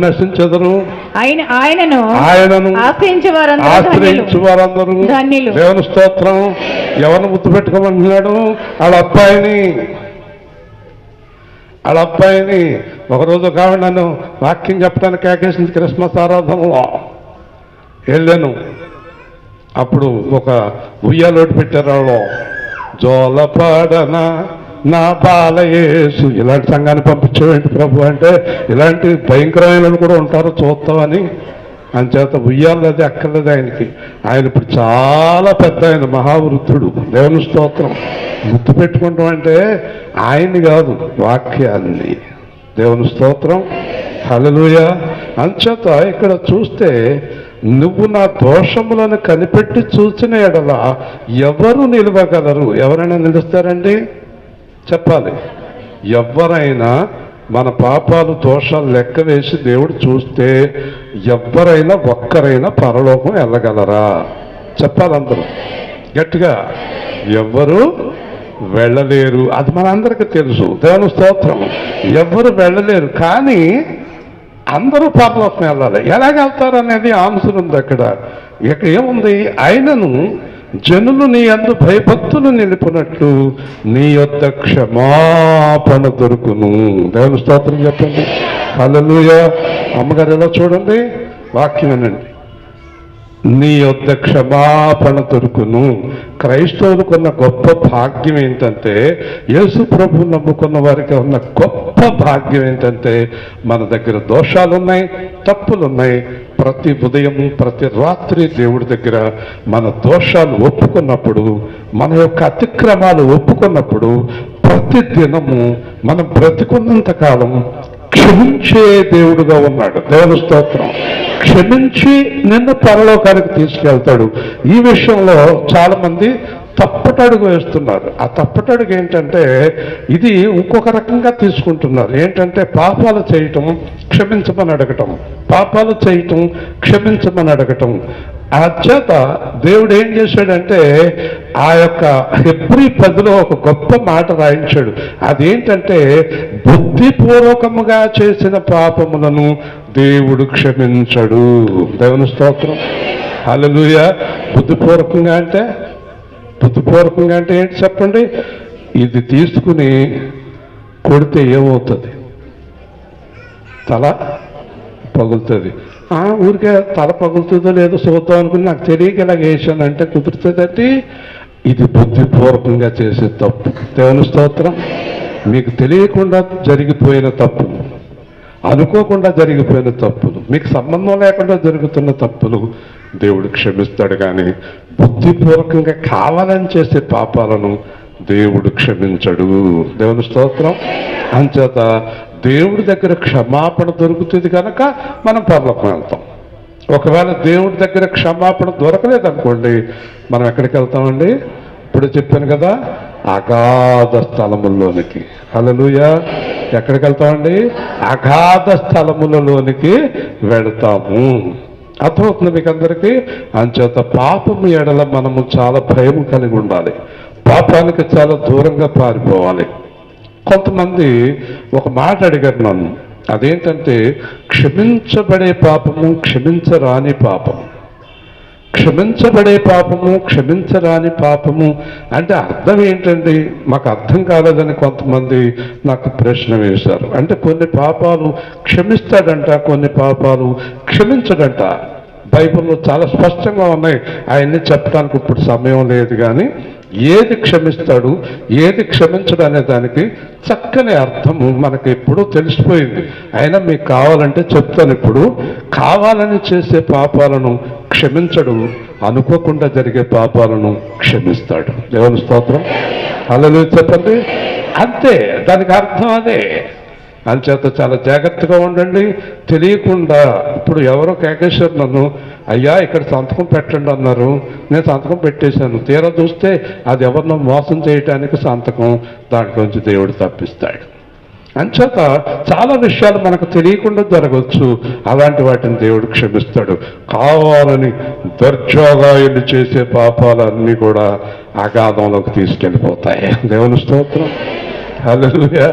నశించెదరు. ఆయనను ఆశ్రయించు వారందరూ ధన్యులు. దేవుని స్తోత్రం. ఎవరిని ముద్దు పెట్టుకోమంటున్నాడు? వాళ్ళ అబ్బాయిని. ఒకరోజు కావాలి నన్ను వాక్యం చెప్పడానికి కేకేసింది. క్రిస్మస్ ఆరాధనలో వెళ్ళాను. అప్పుడు ఒక ఉయ్యాలోటి పెట్టారు. వాళ్ళు జోలపాడన నా బాలయేసు. ఇలాంటి సంఘాన్ని పంపించేవేంటి ప్రభు అంటే, ఇలాంటి భయంకరమైన కూడా ఉంటారు చూస్తామని. అంచేత ఉయ్యాలు అది అక్కర్లేదు ఆయనకి. ఆయన ఇప్పుడు చాలా పెద్ద, ఆయన మహావృద్ధుడు. దేవుని స్తోత్రం. గుర్తు పెట్టుకుంటాం అంటే ఆయన్ని కాదు, వాక్యాన్ని. దేవుని స్తోత్రం. హల్లెలూయా. అంచేత ఇక్కడ చూస్తే, నువ్వు నా దోషములను కనిపెట్టి చూసిన ఎడల ఎవరు నిలవగలరు? ఎవరైనా నిలుస్తారండి? చెప్పాలి. ఎవరైనా మన పాపాలు దోషాలు లెక్క వేసి దేవుడు చూస్తే ఎవరైనా ఒక్కరైనా పరలోకం వెళ్ళగలరా? చెప్పాలి అందరూ గట్టిగా. ఎవ్వరు వెళ్ళలేరు. అది మనందరికీ తెలుసు. దేవుని స్తోత్రం. ఎవ్వరు వెళ్ళలేరు. కానీ అందరూ పరలోకం వెళ్ళాలి. ఎలాగెళ్తారు అనేది ఆన్సర్ ఉంది అక్కడ. ఇక ఏముంది? ఆయనను జనులు నీ యందు భయభక్తులు నిలుపునట్లు నీ యొద్ద క్షమాపణ దొరుకును. దేవుని స్తోత్రం చెప్పండి. హల్లెలూయా. అమ్మగారు ఎలా చూడండి, వాక్యం వినండి. నీ యొద్ద క్షమాపణ దొరుకును. క్రైస్తవులకు ఉన్న గొప్ప భాగ్యం ఏంటంటే, యేసు ప్రభువు నమ్ముకున్న వారికి ఉన్న గొప్ప భాగ్యం ఏంటంటే, మన దగ్గర దోషాలున్నాయి, తప్పులున్నాయి. ప్రతి ఉదయం ప్రతి రాత్రి దేవుడి దగ్గర మన దోషాలు ఒప్పుకున్నప్పుడు, మన యొక్క అతిక్రమాలు ఒప్పుకున్నప్పుడు, ప్రతి దినము మనం బ్రతికున్నంత కాలం క్షమించే దేవుడుగా ఉన్నాడు. దేవుని స్తోత్రం. క్షమించి నిన్ను పరలోకానికి తీసుకెళ్తాడు. ఈ విషయంలో చాలా మంది తప్పటడుగు వేస్తున్నారు. ఆ తప్పటడుగు ఏంటంటే, ఇది ఇంకొక రకంగా తీసుకుంటున్నారు. ఏంటంటే, పాపాలు చేయటం క్షమించమని అడగటం, పాపాలు చేయటం క్షమించమని అడగటం. ఆ చేత దేవుడు ఏం చేశాడంటే, ఆ యొక్క హెబ్రీ 10లో ఒక గొప్ప మాట రాయించాడు. అదేంటంటే, బుద్ధిపూర్వకముగా చేసిన పాపములను దేవుడు క్షమించడు. దేవుని స్తోత్రం. హల్లెలూయా. బుద్ధిపూర్వకంగా అంటే ఏంటి చెప్పండి? ఇది తీసుకుని కొడితే ఏమవుతుంది? తల పగులుతుంది. ఊరికే తల పగులుతుందో లేదో చూద్దాం అనుకుని నాకు తెలియక ఇలాగ వేసానంటే కుదురుతుందంటే ఇది బుద్ధిపూర్వకంగా చేసే తప్పు. దేవుని స్తోత్రం. మీకు తెలియకుండా జరిగిపోయిన తప్పు, అనుకోకుండా జరిగిపోయిన తప్పులు, మీకు సంబంధం లేకుండా జరుగుతున్న తప్పులు దేవుడు క్షమిస్తాడు. కానీ బుద్ధిపూర్వకంగా కావాలని చేసే పాపాలను దేవుడు క్షమించడు. దేవుని స్తోత్రం. అంచేత దేవుడి దగ్గర క్షమాపణ దొరుకుతుంది కనుక మనం పరలోకం వెళ్తాం. ఒకవేళ దేవుడి దగ్గర క్షమాపణ దొరకలేదనుకోండి, మనం ఎక్కడికి వెళ్తామండి? ఇప్పుడు చెప్పాను కదా, అగాధ స్థలముల్లోనికి. హల్లెలూయా. ఎక్కడికి వెళ్తామండి? అగాధ స్థలములలోనికి వెళతాము. అర్థమవుతుంది మీకు అందరికీ? అంచేత పాపము ఎడల మనము చాలా భయం కలిగి ఉండాలి. పాపానికి చాలా దూరంగా పారిపోవాలి. కొంతమంది ఒక మాట అడిగారు నన్ను, అదేంటంటే క్షమించబడే పాపము, క్షమించరాని పాపము. క్షమించబడే పాపము, క్షమించరాని పాపము అంటే అర్థం ఏంటండి? మాకు అర్థం కాలేదని కొంతమంది నాకు ప్రశ్న వేశారు. అంటే కొన్ని పాపాలు క్షమిస్తాడంట, కొన్ని పాపాలు క్షమించడంట. బైబిల్లో చాలా స్పష్టంగా ఉన్నాయి. ఆయన్ని చెప్పడానికి ఇప్పుడు సమయం లేదు, కానీ ఏది క్షమిస్తాడు, ఏది క్షమించడు అనే దానికి చక్కని అర్థము మనకి ఎప్పుడూ తెలిసిపోయింది. అయినా మీకు కావాలంటే చెప్తాను. ఇప్పుడు కావాలని చేసే పాపాలను క్షమించడు, అనుకోకుండా జరిగే పాపాలను క్షమిస్తాడు. దేవుని స్తోత్రం, హల్లెలూయా చెప్పండి. అంతే, దానికి అర్థం అదే. అంచేత చాలా జాగ్రత్తగా ఉండండి. తెలియకుండా ఇప్పుడు ఎవరో కేకేశ్వర్ నన్ను, అయ్యా ఇక్కడ సంతకం పెట్టండి అన్నారు, నేను సంతకం పెట్టేశాను. తీరా చూస్తే అది ఎవరినో మోసం చేయటానికి సంతకం, దాంట్లోంచి దేవుడు తప్పిస్తాడు. అంచేత చాలా విషయాలు మనకు తెలియకుండా జరగవచ్చు. అలాంటి వాటిని దేవుడు క్షమిస్తాడు. కావాలని దర్జాగా వెళ్ళి చేసే పాపాలన్నీ కూడా అగాధంలోకి తీసుకెళ్ళిపోతాయి. దేవుని స్తోత్రం, హల్లెలూయా.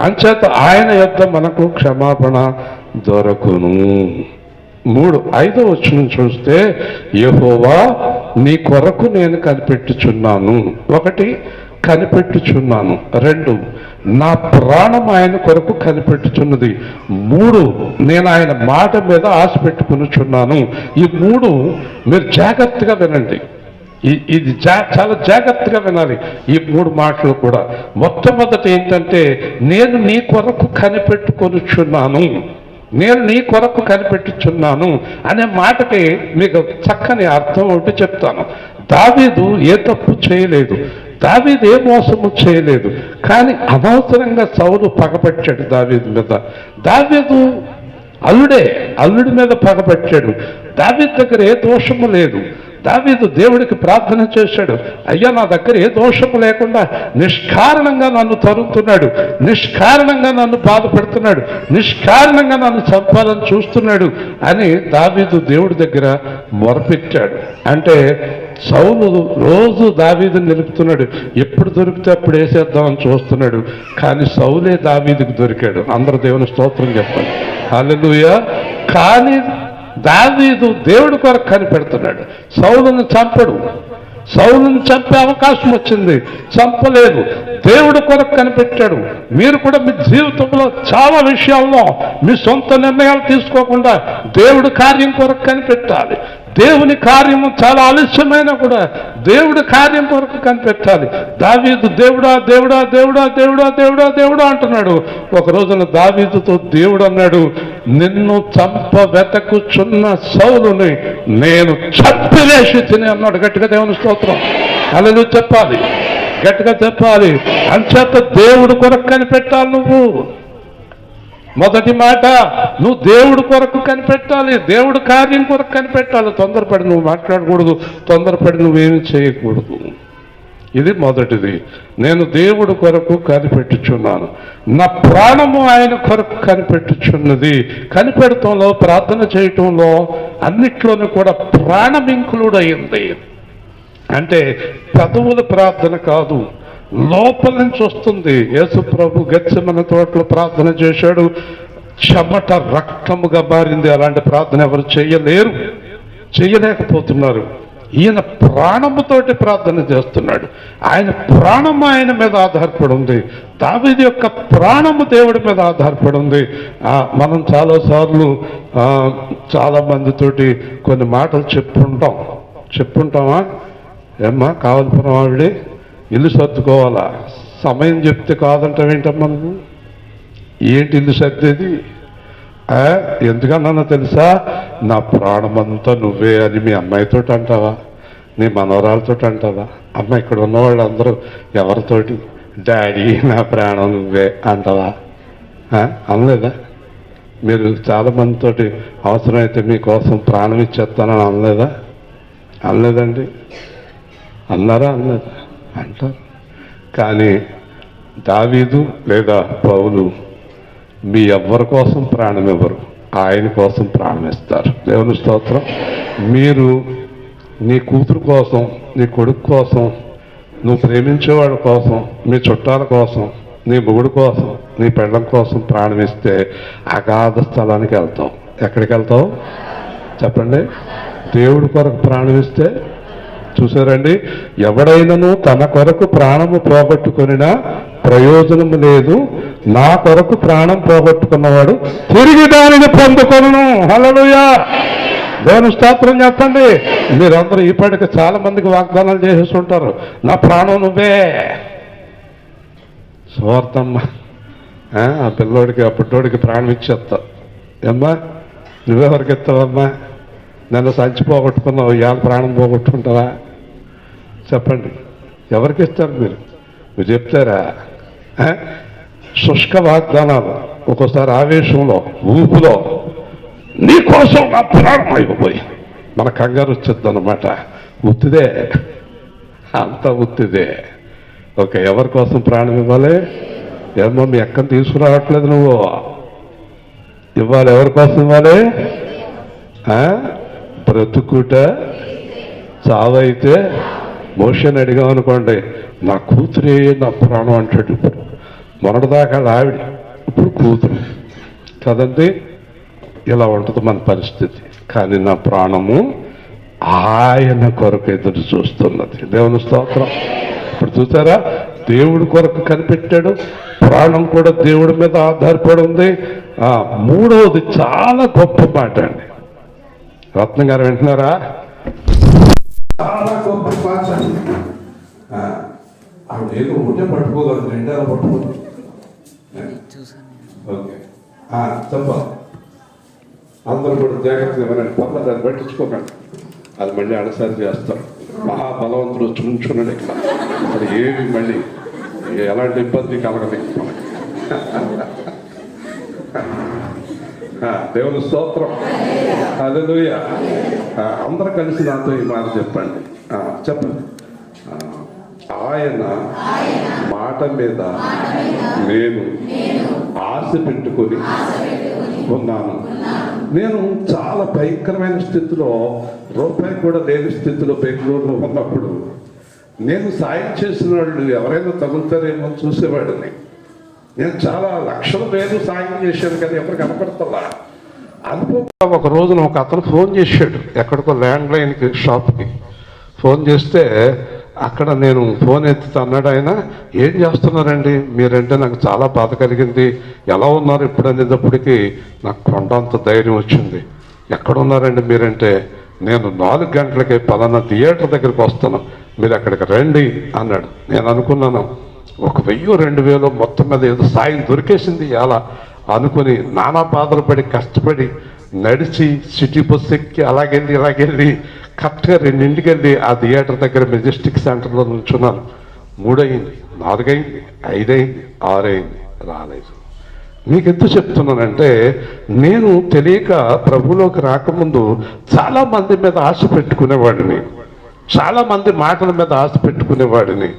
అంచేత ఆయన యొద్ద మనకు క్షమాపణ దొరకును. 5వ వచనం చూస్తే, యెహోవా నీ కొరకు నేను కనిపెట్టుచున్నాను. 1 కనిపెట్టుచున్నాను, 2 నా ప్రాణం ఆయన కొరకు కనిపెట్టుచున్నది, 3 నేను ఆయన మాట మీద ఆశ పెట్టుకునిచున్నాను. ఈ 3 మీరు జాగ్రత్తగా వినండి. ఇది చాలా జాగ్రత్తగా వినాలి. ఈ 3 మాటలు కూడా. మొట్టమొదటి ఏంటంటే, నేను నీ కొరకు కనిపెట్టుకొనుచున్నాను. నేను నీ కొరకు కనిపెట్టుచున్నాను అనే మాటకి మీకు చక్కని అర్థం ఒకటి చెప్తాను. దావీదు ఏ తప్పు చేయలేదు, దావీదు ఏ మోసము చేయలేదు, కానీ అనవసరంగా సౌలు పగపట్టాడు దావీదు మీద. దావీదు అల్లుడి మీద పగపట్టాడు. దావీదు దగ్గర ఏ దోషము లేదు. దావీదు దేవుడికి ప్రార్థన చేశాడు, అయ్యా నా దగ్గర ఏ దోషము లేకుండా నిష్కారణంగా నన్ను తరుముతున్నాడు, నిష్కారణంగా నన్ను బాధపెడుతున్నాడు, నిష్కారణంగా నన్ను చంపాలని చూస్తున్నాడు అని దావీదు దేవుడి దగ్గర మొరపెట్టాడు. అంటే సౌలు రోజు దావీదుని నిలుపుతున్నాడు, ఎప్పుడు దొరికితే అప్పుడు వేసేద్దామని చూస్తున్నాడు. కానీ సౌలే దావీదుకు దొరికాడు. అందరూ దేవుని స్తోత్రం చెప్పండి, హల్లెలూయా. కానీ దావీదు దేవుడి కొరకు కనిపెడుతున్నాడు. సౌలుని చంపడు. సౌలుని చంపే అవకాశం వచ్చింది, చంపలేదు. దేవుడి కొరకు కనిపెట్టాడు. మీరు కూడా మీ జీవితంలో చాలా విషయాల్లో మీ సొంత నిర్ణయాలు తీసుకోకుండా దేవుడి కార్యం కొరకు కనిపెట్టాలి. దేవుని కార్యము చాలా ఆలస్యమైనా కూడా దేవుడి కార్యం కొరకు కనిపెట్టాలి. దావీదు దేవుడా దేవుడా దేవుడా దేవుడా దేవుడా దేవుడా అంటున్నాడు. ఒక రోజున దావీదుతో దేవుడు అన్నాడు, నిన్ను చంప వెతకుచున్న సౌలుని నేను చంపివేసి తిని అన్నాడు. గట్టిగా దేవుని స్తోత్రం, హల్లెలూయా చెప్పాలి, గట్టిగా చెప్పాలి. అంచేత దేవుడి కొరకు కనిపెట్టాలి. నువ్వు మొదటి మాట, నువ్వు దేవుడి కొరకు కనిపెట్టాలి, దేవుడి కార్యం కొరకు కనిపెట్టాలి. తొందరపడి నువ్వు మాట్లాడకూడదు, తొందరపడి నువ్వేమి చేయకూడదు. ఇది మొదటిది. నేను దేవుడి కొరకు కనిపెట్టుచున్నాను, నా ప్రాణము ఆయన కొరకు కనిపెట్టుచున్నది. కనిపెడటంలో, ప్రార్థన చేయటంలో అన్నిట్లోనూ కూడా ప్రాణం ఇంక్లూడ్ అయింది. అంటే పెదవుల ప్రార్థన కాదు, లోపల నుంచి వస్తుంది. యేసు ప్రభు గెత్సెమనే తోటలో ప్రార్థన చేశాడు, చెమట రక్తముగా మారింది. అలాంటి ప్రార్థన ఎవరు చేయలేకపోతున్నారు. ఈయన ప్రాణముతోటి ప్రార్థన చేస్తున్నాడు. ఆయన ప్రాణం ఆయన మీద ఆధారపడి ఉంది. దావీదు యొక్క ప్రాణము దేవుడి మీద ఆధారపడి ఉంది. మనం చాలాసార్లు చాలా మందితోటి కొన్ని మాటలు చెప్పుంటామా? ఏమ్మా కావలపురం ఆవిడే ఇల్లు సర్దుకోవాలా, సమయం చెప్తే కాదంటాం ఏంటమ్మా నువ్వు? ఏంటి ఇల్లు సర్దేది? ఎందుకన్నా తెలుసా, నా ప్రాణమంతా నువ్వే అని మీ అమ్మాయితో అంటావా, నీ మనవరాలతో అంటావా? అమ్మ ఇక్కడ ఉన్నవాళ్ళు అందరూ ఎవరితోటి డాడీ నా ప్రాణం నువ్వే అంటావా? అనలేదా? మీరు చాలామందితోటి అవసరమైతే మీకోసం ప్రాణం ఇచ్చేస్తానని అనలేదండి? అన్నారా? అనలేదా? అంటారు. కానీ దావీదు లేదా పౌలు మీ ఎవ్వరి కోసం ప్రాణం ఇవ్వరు, ఆయన కోసం ప్రాణం ఇస్తారు. దేవుని స్తోత్రం. మీరు నీ కూతురు కోసం, నీ కొడుకు కోసం, నువ్వు ప్రేమించేవాడి కోసం, మీ చుట్టాల కోసం, నీ మొగుడు కోసం, నీ పెళ్ళం కోసం ప్రాణం ఇస్తే అగాధ స్థలానికి వెళ్తావు. ఎక్కడికి వెళ్తావు చెప్పండి? దేవుడి కొరకు ప్రాణం ఇస్తే. చూసారండి, ఎవడైనను తన కొరకు ప్రాణము పోగొట్టుకొనినా ప్రయోజనము లేదు, నా కొరకు ప్రాణం పోగొట్టుకున్నవాడు తిరిగి దానిని పొందుకొనును. హల్లెలూయా, దేవుని స్తోత్రం చెప్పండి. మీరందరూ ఇప్పటికి చాలా మందికి వాగ్దానాలు చేసేసి ఉంటారు, నా ప్రాణం నువ్వే. స్వార్థమ్మ, ఆ పిల్లోడికి ఆ పుట్టోడికి ప్రాణం ఇచ్చేస్తా. ఏమ్మా నువ్వెవరికి ఇస్తావమ్మా? నన్ను సంచి పోగొట్టుకున్నావు, ఇవాళ ప్రాణం పోగొట్టుకుంటావా చెప్పండి? ఎవరికి ఇస్తారు మీరు? మీరు చెప్తారా? శుష్క వాగ్దానాలు, ఒక్కోసారి ఆవేశంలో, ఊపులో నీకోసం నా ప్రాణం అయిపోయి మన కంగారు వచ్చేద్ది అన్నమాట. ఉత్తిదే, అంత ఉత్తిదే. ఓకే, ఎవరి కోసం ప్రాణం ఇవ్వాలి? ఏమో మీ అక్కని తీసుకురావట్లేదు నువ్వు, ఇవ్వాలి. ఎవరి కోసం ఇవ్వాలి? బ్రతుకుట చావైతే మోషన్ అడిగాం అనుకోండి, నా కూతురే నా ప్రాణం అంటాడు. ఇప్పుడు మొన్నటిదాకా ఆవిడ, ఇప్పుడు కూతురు కదండి. ఇలా ఉంటుంది మన పరిస్థితి. కానీ నా ప్రాణము ఆయన కొరకు ఎదురు చూస్తున్నది. దేవుని స్తోత్రం. ఇప్పుడు చూసారా, దేవుడి కొరకు కనిపెట్టాడు, ప్రాణం కూడా దేవుడి మీద ఆధారపడి ఉంది. మూడవది చాలా గొప్ప మాట అండి. రత్నం గారు వింటున్నారా? చాలా గొప్ప మాట. ఆవిడ ఏదో ఉంటే పట్టుకోగలదు, రెండేళ్ళ పట్టుకోదు. ఓకే చెప్పాలి. అందరూ కూడా జాగ్రత్తగా వినండి, పర్లేదు, దాన్ని పట్టించుకోకండి. అది మళ్ళీ అడసారి చేస్తాం. మహాబలవంతుడు చుంచున్నాడు ఇక్కడ, అది ఏమి మళ్ళీ ఎలాంటి ఇబ్బంది కలగదు మనకి. దేవుని స్తోత్రం. హల్లెలూయా. అందరూ కలిసి నాతో ఈ మాట చెప్పండి. చెప్పండి. ఆయన మాట మీద నేను ఆశ పెట్టుకొని ఉన్నాను. నేను చాలా భయంకరమైన స్థితిలో, రూపాయి కూడా లేని స్థితిలో బెంగళూరులో ఉన్నప్పుడు నేను సాయం చేసిన వాళ్ళు ఎవరైనా తగులుతారేమో చూసేవాడిని. నేను చాలా లక్షల వేలు సాయం చేశాను, కానీ ఎవరు కనపడతలా. అనుకోకుండా ఒక రోజున ఒక అతను ఫోన్ చేశాడు, ఎక్కడికో ల్యాండ్ లైన్కి షాప్కి ఫోన్ చేస్తే, అక్కడ నేను ఫోన్ ఎత్తుతా అన్నాడు ఆయన. ఏం చేస్తున్నారండి మీరంటే నాకు చాలా బాధ కలిగింది, ఎలా ఉన్నారు ఇప్పుడు అనేటప్పటికీ నాకు కొండంత ధైర్యం వచ్చింది. ఎక్కడున్నారండి మీరంటే, నేను 4 గంటలకి పలానా థియేటర్ దగ్గరికి వస్తాను, మీరు అక్కడికి రండి అన్నాడు. నేను అనుకున్నాను 1000-2000 మొత్తం మీద ఏదో సాయం దొరికేసింది అలా అనుకుని నానా బాధలు పడి కష్టపడి నడిచి సిటీ బస్ ఎక్కి అలాగెళ్ళి కరెక్ట్గా 2ంటికి వెళ్ళి ఆ థియేటర్ దగ్గర మెజెస్టిక్ సెంటర్లో నుంచున్నాను. 3 అయింది, 4 అయింది, 5 అయింది, 6 అయింది, రాలేదు. మీకు ఎందుకు చెప్తున్నానంటే, నేను తెలియక ప్రభులోకి రాకముందు చాలా మంది మీద ఆశ పెట్టుకునేవాడిని, చాలా మంది మాటల మీద ఆశ పెట్టుకునేవాడిని.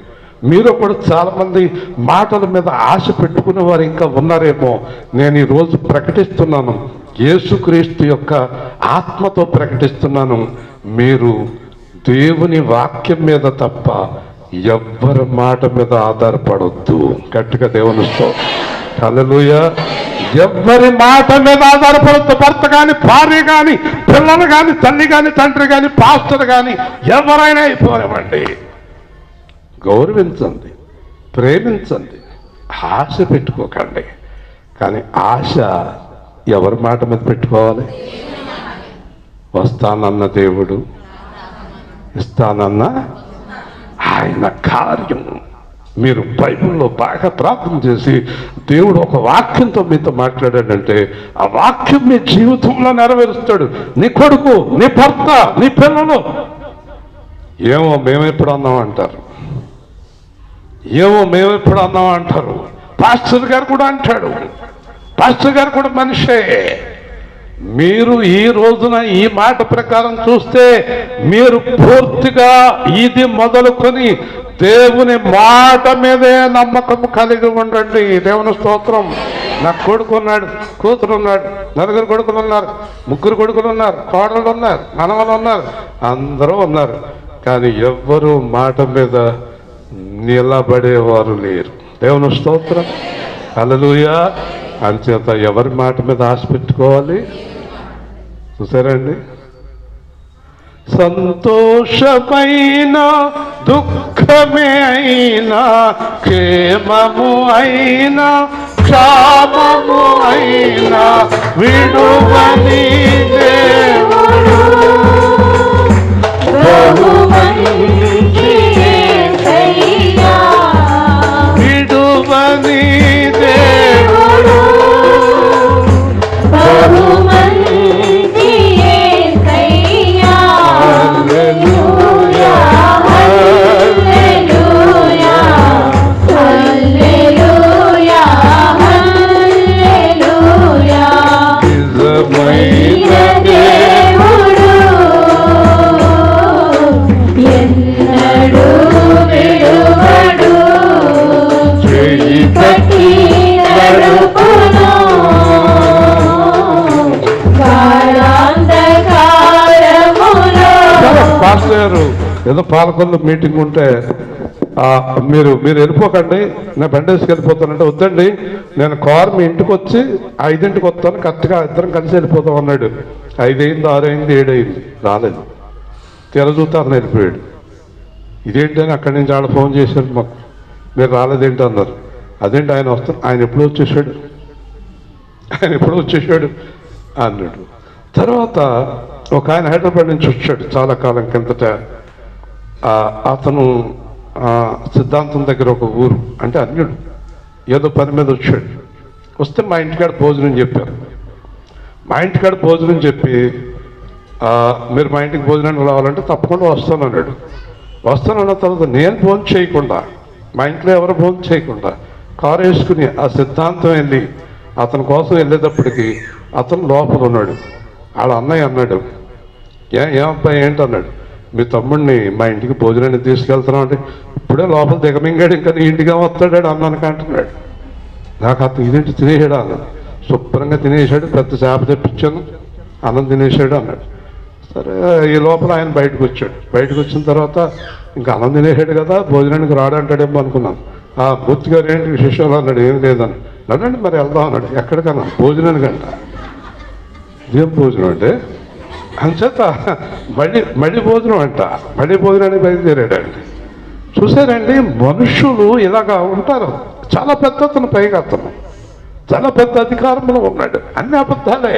మీరు కూడా చాలా మంది మాటల మీద ఆశ పెట్టుకునే వారు ఇంకా ఉన్నారేమో. నేను ఈరోజు ప్రకటిస్తున్నాను, యేసుక్రీస్తు యొక్క ఆత్మతో ప్రకటిస్తున్నాను, మీరు దేవుని వాక్యం మీద తప్ప ఎవ్వరి మాట మీద ఆధారపడొద్దు. గట్టిగా దేవుని స్తోత్రం. హల్లెలూయా. ఎవ్వరి మాట మీద ఆధారపడొద్దు. భర్త కానీ, భార్య కానీ, పిల్లలు కానీ, తల్లి కానీ, తండ్రి కానీ, పాస్టర్ కానీ, ఎవరైనా అయిపోనివ్వండి. గౌరవించండి, ప్రేమించండి, ఆశ పెట్టుకోకండి. కానీ ఆశ ఎవరి మాట మీద పెట్టుకోవాలి? వస్తానన్న దేవుడు, ఇస్తానన్న ఆయన కార్యం. మీరు బైబిల్లో బాగా ప్రార్థన చేసి దేవుడు ఒక వాక్యంతో మీతో మాట్లాడాడంటే ఆ వాక్యం మీ జీవితంలో నెరవేరుస్తాడు. నీ కొడుకు, నీ భర్త, నీ పిల్లలు. ఏమో మేమెప్పుడు అన్నాం అంటారు, ఏమో మేమెప్పుడు అన్నాం అంటారు. పాస్టర్ గారు కూడా అంటాడు, పాస్టర్ గారు కూడా మనిషే. మీరు ఈ రోజున ఈ మాట ప్రకారం చూస్తే మీరు పూర్తిగా ఇది మొదలుకొని దేవుని మాట మీదే నమ్మకం కలిగి ఉండండి. దేవుని స్తోత్రం. నాకు కొడుకున్నాడు, కూతురున్నాడు, 4 కొడుకులు ఉన్నారు, 3 కొడుకులు ఉన్నారు, కోడళ్ళు ఉన్నారు, మనవలు ఉన్నారు, అందరూ ఉన్నారు. కానీ ఎవ్వరూ మాట మీద నిలబడేవారు లేరు. దేవుని స్తోత్రం, హల్లెలూయా. అంచేత ఎవరి మాట మీద ఆశ పెట్టుకోవాలి? చూసారండి, సంతోషమైన దుఃఖమే అయినా, క్షేమము అయినా క్షామము అయినా విడువని దేవుడు విడువని దేవుడు పాస్టర్ ఏదో పాలకొల్లు మీటింగ్ ఉంటే మీరు వెళ్ళిపోకండి, నేను బండేసుకు వెళ్ళిపోతానంటే, వద్దండి నేను కారు మీ ఇంటికి వచ్చి 5ంటికి వస్తాను, కరెక్ట్గా ఇద్దరం కలిసి వెళ్ళిపోతాం అన్నాడు. 5 అయింది, 6 అయింది, 7 అయింది, రాలేదు. తెరచూతారని వెళ్ళిపోయాడు. ఇదేంటి అని అక్కడి నుంచి ఆడ ఫోన్ చేశారు మాకు, మీరు రాలేదేంటి అన్నారు. అదేంటి ఆయన వస్తాను, ఆయన ఎప్పుడూ వచ్చేసాడు అన్నాడు. తర్వాత ఒక ఆయన హైదరాబాద్ నుంచి వచ్చాడు చాలా కాలం కిందట. అతను సిద్ధాంతం దగ్గర ఒక ఊరు, అంటే అన్యుడు, ఏదో పని మీద వచ్చాడు. వస్తే మా ఇంటికాడ భోజనం చెప్పారు. మా ఇంటికాడ భోజనం చెప్పి, మీరు మా ఇంటికి భోజనానికి రావాలంటే తప్పకుండా వస్తానన్నాడు. వస్తానన్న తర్వాత నేను భోజనం చేయకుండా, మా ఇంట్లో ఎవరు భోజనం చేయకుండా కారు వేసుకుని ఆ సిద్ధాంతం వెళ్ళి అతని కోసం వెళ్ళేటప్పటికి అతను లోపల ఉన్నాడు. వాళ్ళ అన్నయ్య అన్నాడు, ఏమబ్బాయి ఏంటి అన్నాడు. మీ తమ్ముడిని మా ఇంటికి భోజనాన్ని తీసుకెళ్తున్నాం అంటే, ఇప్పుడే లోపల దిగమింగాడు, ఇంకా నీ ఇంటికి వస్తాడాడు అన్నానికి అంటున్నాడు. నాకు అతను ఇదేంటి తినేసాడు అన్నాడు. శుభ్రంగా తినేసాడు, పెద్ద చేప తెప్పించాను, అన్నం తినేసాడు అన్నాడు. సరే, ఈ లోపల ఆయన బయటకు వచ్చాడు. బయటకు వచ్చిన తర్వాత ఇంకా అన్నం తినేసాడు కదా, భోజనానికి రాడంటాడేమో అనుకున్నాను. మూర్తి గారు ఏంటి విశేషాలు అన్నాడు. ఏం లేదని. నన్నండి మరి వెళ్దాం అన్నాడు. ఎక్కడికన్నా? భోజనానికి అంట. ఇదేం భోజనం అంటే? అంచేత మళ్ళీ భోజనం అంట. మళ్ళీ భోజనానికి బయలుదేరాడండి. చూసారండి, మనుషులు ఇలాగా ఉంటారు. చాలా పెద్ద అతను, పైగా అతను చాలా పెద్ద అధికారంలో ఉన్నాడు. అన్ని అబద్ధాలే.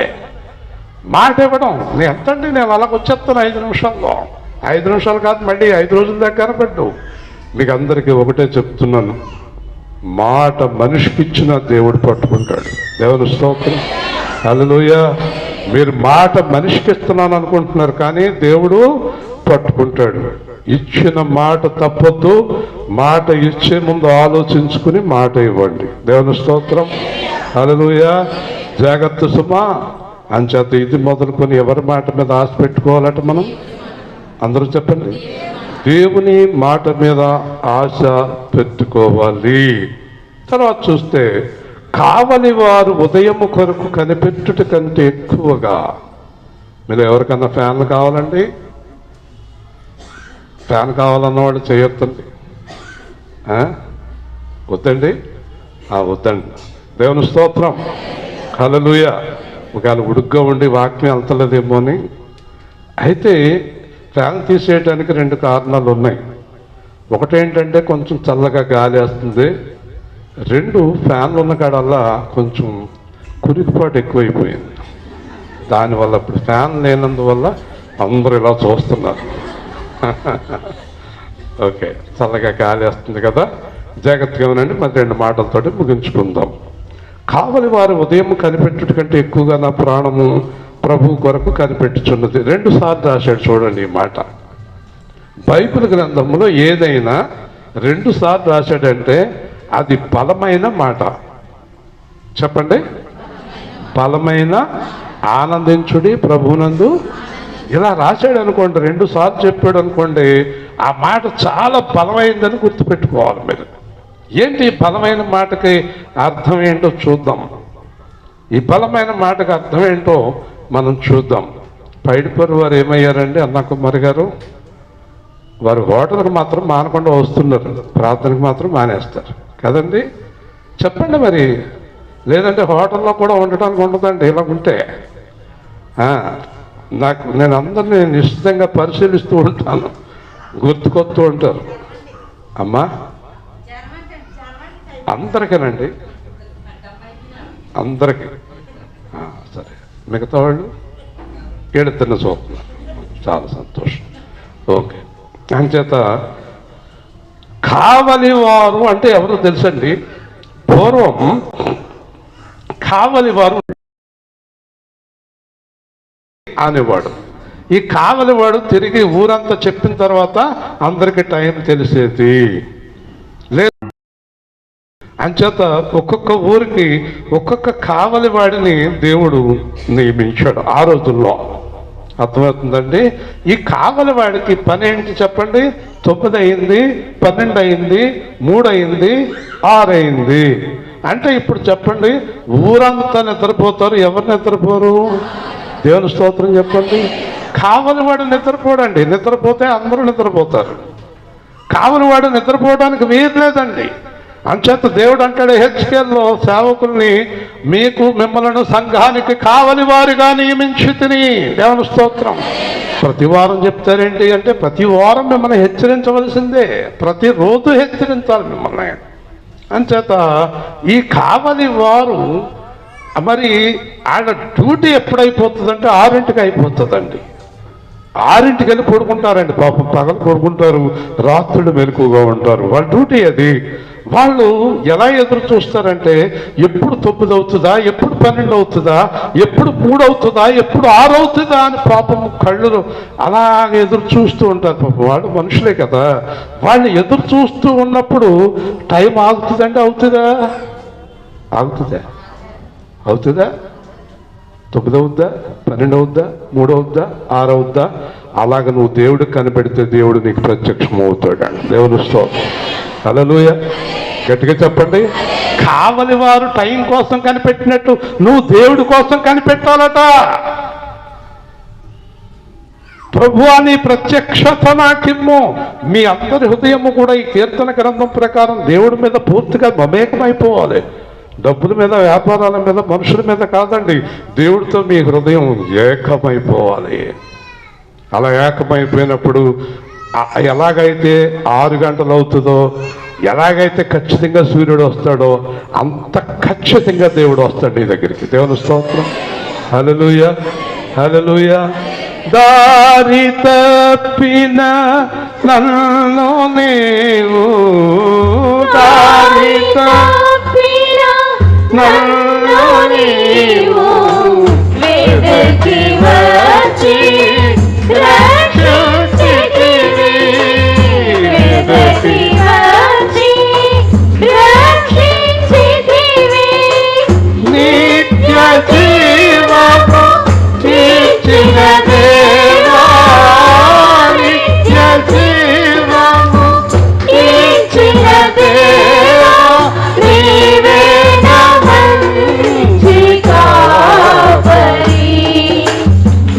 మాట ఇవ్వడం, నేను ఎంతండి, నేను అలాగ వచ్చేస్తాను 5 నిమిషాల్లో. 5 నిమిషాలు కాదు, మళ్ళీ 5 రోజుల దగ్గర పెట్టు. మీకు అందరికీ ఒకటే చెప్తున్నాను, మాట మనిషికి ఇచ్చిన దేవుడు పట్టుకుంటాడు. దేవుని స్తోత్రం, హల్లెలూయా. మీరు మాట మనిషికి ఇస్తున్నాను అనుకుంటున్నారు, కానీ దేవుడు పట్టుకుంటాడు. ఇచ్చిన మాట తప్పొద్దు. మాట ఇచ్చే ముందు ఆలోచించుకుని మాట ఇవ్వండి. దేవుని స్తోత్రం, హల్లెలూయా. జాగ్రత్త సుమా. అంచేత ఇది మొదలుకొని ఎవరి మాట మీద ఆశ పెట్టుకోవాలంటే మనం అందరూ చెప్పండి, దేవుని మాట మీద ఆశ పెట్టుకోవాలి. తర్వాత చూస్తే, కావలి వారు ఉదయం కొరకు కనిపెట్టుట కంటే ఎక్కువగా. మీరు ఎవరికన్నా ఫ్యాన్లు కావాలండి? ఫ్యాన్ కావాలన్నవాడు చేయొద్దండి. వద్దండి, వద్దండి. దేవుని స్తోత్రం, హల్లెలూయా. ఒకవేళ ఉడుగ్గా ఉండి వాక్యం వెళ్తలేదేమో అని. అయితే ఫ్యాన్ తీసేయడానికి 2 కారణాలు ఉన్నాయి. ఒకటేంటంటే కొంచెం చల్లగా గాలి వేస్తుంది. 2, ఫ్యాన్లు ఉన్న కాడల్లా కొంచెం కురికిపాటు ఎక్కువైపోయింది. దానివల్ల ఇప్పుడు ఫ్యాన్ లేనందువల్ల అందరూ ఇలా చూస్తున్నారు. ఓకే, చల్లగా గాలి వేస్తుంది కదా, జాగ్రత్తగా ఉండండి. మరి 2 మాటలతోటి ముగించుకుందాం. కావలి వారు ఉదయం కనిపెట్టుట కంటే ఎక్కువగా నా ప్రాణము ప్రభు కొరకు కనిపెట్టుచున్నది. 2 సార్లు రాశాడు. చూడండి ఈ మాట. బైబిల్ గ్రంథంలో ఏదైనా 2 సార్లు రాశాడంటే అది బలమైన మాట. చెప్పండి, బలమైన ఆనందించుడి ప్రభునందు. ఇలా రాశాడు అనుకోండి, 2 సార్లు చెప్పాడు అనుకోండి, ఆ మాట చాలా బలమైందని గుర్తుపెట్టుకోవాలి మీరు. ఏంటి బలమైన మాటకి అర్థం ఏంటో చూద్దాం. ఈ బలమైన మాటకి అర్థం ఏంటో మనం చూద్దాం. పైడిపర్రు వారు ఏమయ్యారండి? అన్నా కుమార్ గారు వారు హోటల్కి మాత్రం మానకుండా వస్తున్నారు, ప్రార్థనకు మాత్రం మానేస్తారు కదండి. చెప్పండి మరి, లేదంటే హోటల్లో కూడా ఉండటానికి ఉండదండి ఇలా ఉంటే. నేను అందరినీ నిశ్చితంగా పరిశీలిస్తూ ఉంటాను, గుర్తుకొస్తూ ఉంటారు. అమ్మా అందరికేనండి, అందరికీ. సరే, మిగతా వాళ్ళు ఏడుతున్న చూస్తున్నారు, చాలా సంతోషం. ఓకే, అంచేత కావలి వారు అంటే ఎవరో తెలుసండి. పూర్వం కావలి వారు అనేవాడు. ఈ కావలివాడు తిరిగి ఊరంతా చెప్పిన తర్వాత అందరికీ టైం తెలిసేది లేదు. అంచేత ఒక్కొక్క ఊరికి ఒక్కొక్క కావలివాడిని దేవుడు నియమించాడు ఆ రోజుల్లో. అర్థమవుతుందండి. ఈ కావలివాడికి పని ఏంటి చెప్పండి? 9 అయింది, 12 అయింది, 3 అయింది, 6 అయింది అంటే ఇప్పుడు చెప్పండి, ఊరంతా నిద్రపోతారు, ఎవరు నిద్రపోరు? దేవుని స్తోత్రం చెప్పండి. కావలివాడు నిద్రపోడండి, నిద్రపోతే అందరూ నిద్రపోతారు. కావలివాడు నిద్రపోవడానికి వీలు లేదండి. అంచేత దేవుడు అంటాడు హెచ్కేల్లో, సేవకుల్ని మీకు మిమ్మల్ని సంఘానికి కావలి వారిగా నియమించి తిని. దేవుని స్తోత్రం. ప్రతి వారం చెప్తారేంటి అంటే, ప్రతి వారం మిమ్మల్ని హెచ్చరించవలసిందే, ప్రతిరోజు హెచ్చరించాలి మిమ్మల్ని. అంచేత ఈ కావలి వారు మరి ఆయన డ్యూటీ ఎప్పుడైపోతుందంటే 6ంటికి అయిపోతుందండి. 6ంటికి వెళ్ళి పడుకుంటారండి. పాపం పగలు పడుకుంటారు, రాత్రులు మెలకుగా ఉంటారు. వాళ్ళ డ్యూటీ అది. వాళ్ళు ఎలా ఎదురు చూస్తారంటే, ఎప్పుడు 9 అవుతుందా, ఎప్పుడు 12 అవుతుందా, ఎప్పుడు 3 అవుతుందా, ఎప్పుడు 6 అవుతుందా అని పాపం కళ్ళు అలాగే ఎదురు చూస్తూ ఉంటారు. పాపం వాళ్ళు మనుషులే కదా. వాళ్ళు ఎదురు చూస్తూ ఉన్నప్పుడు టైం ఆగుతుందంటే అవుతుందా? ఆగుతుందా? అవుతుందా? 9 అవుద్దా, 12 అవుద్దా, 3 అవుద్దా, 6 అవుద్దా? అలాగ నువ్వు దేవుడికి కనిపెడితే దేవుడు నీకు ప్రత్యక్షం అవుతాడు. దేవుని స్తోత్రం. హల్లెలూయా. గట్టిగా చెప్పండి. కావలి వారు టైం కోసం కనిపెట్టినట్టు నువ్వు దేవుడి కోసం కనిపెట్టాలట. ప్రభువా నీ ప్రత్యక్షత నాకిమ్ము. మీ అందరి హృదయము కూడా ఈ కీర్తన గ్రంథం ప్రకారం దేవుడి మీద పూర్తిగా మమేకమైపోవాలి. డబ్బుల మీద, వ్యాపారాల మీద, మనుషుల మీద కాదండి. దేవుడితో మీ హృదయం ఏకమైపోవాలి. అలా ఏకమైపోయినప్పుడు ఎలాగైతే 6 గంటలు అవుతుందో, ఎలాగైతే ఖచ్చితంగా సూర్యుడు వస్తాడో అంత ఖచ్చితంగా దేవుడు వస్తాడు నీ దగ్గరికి. దేవుని స్తోత్రం. హల్లెలూయా, హల్లెలూయా. దారి తప్పిన నన్ను నీవు, దారి తప్పిన నన్ను నీవు వెదకి వచ్చి రక్షించితివి, వెదకి వచ్చి రక్షించితివి. నిత్య జీవము ఇచ్చిన దేవా, నిత్య జీవము ఇచ్చిన దేవా, నీవే నా మంచి కాపరి,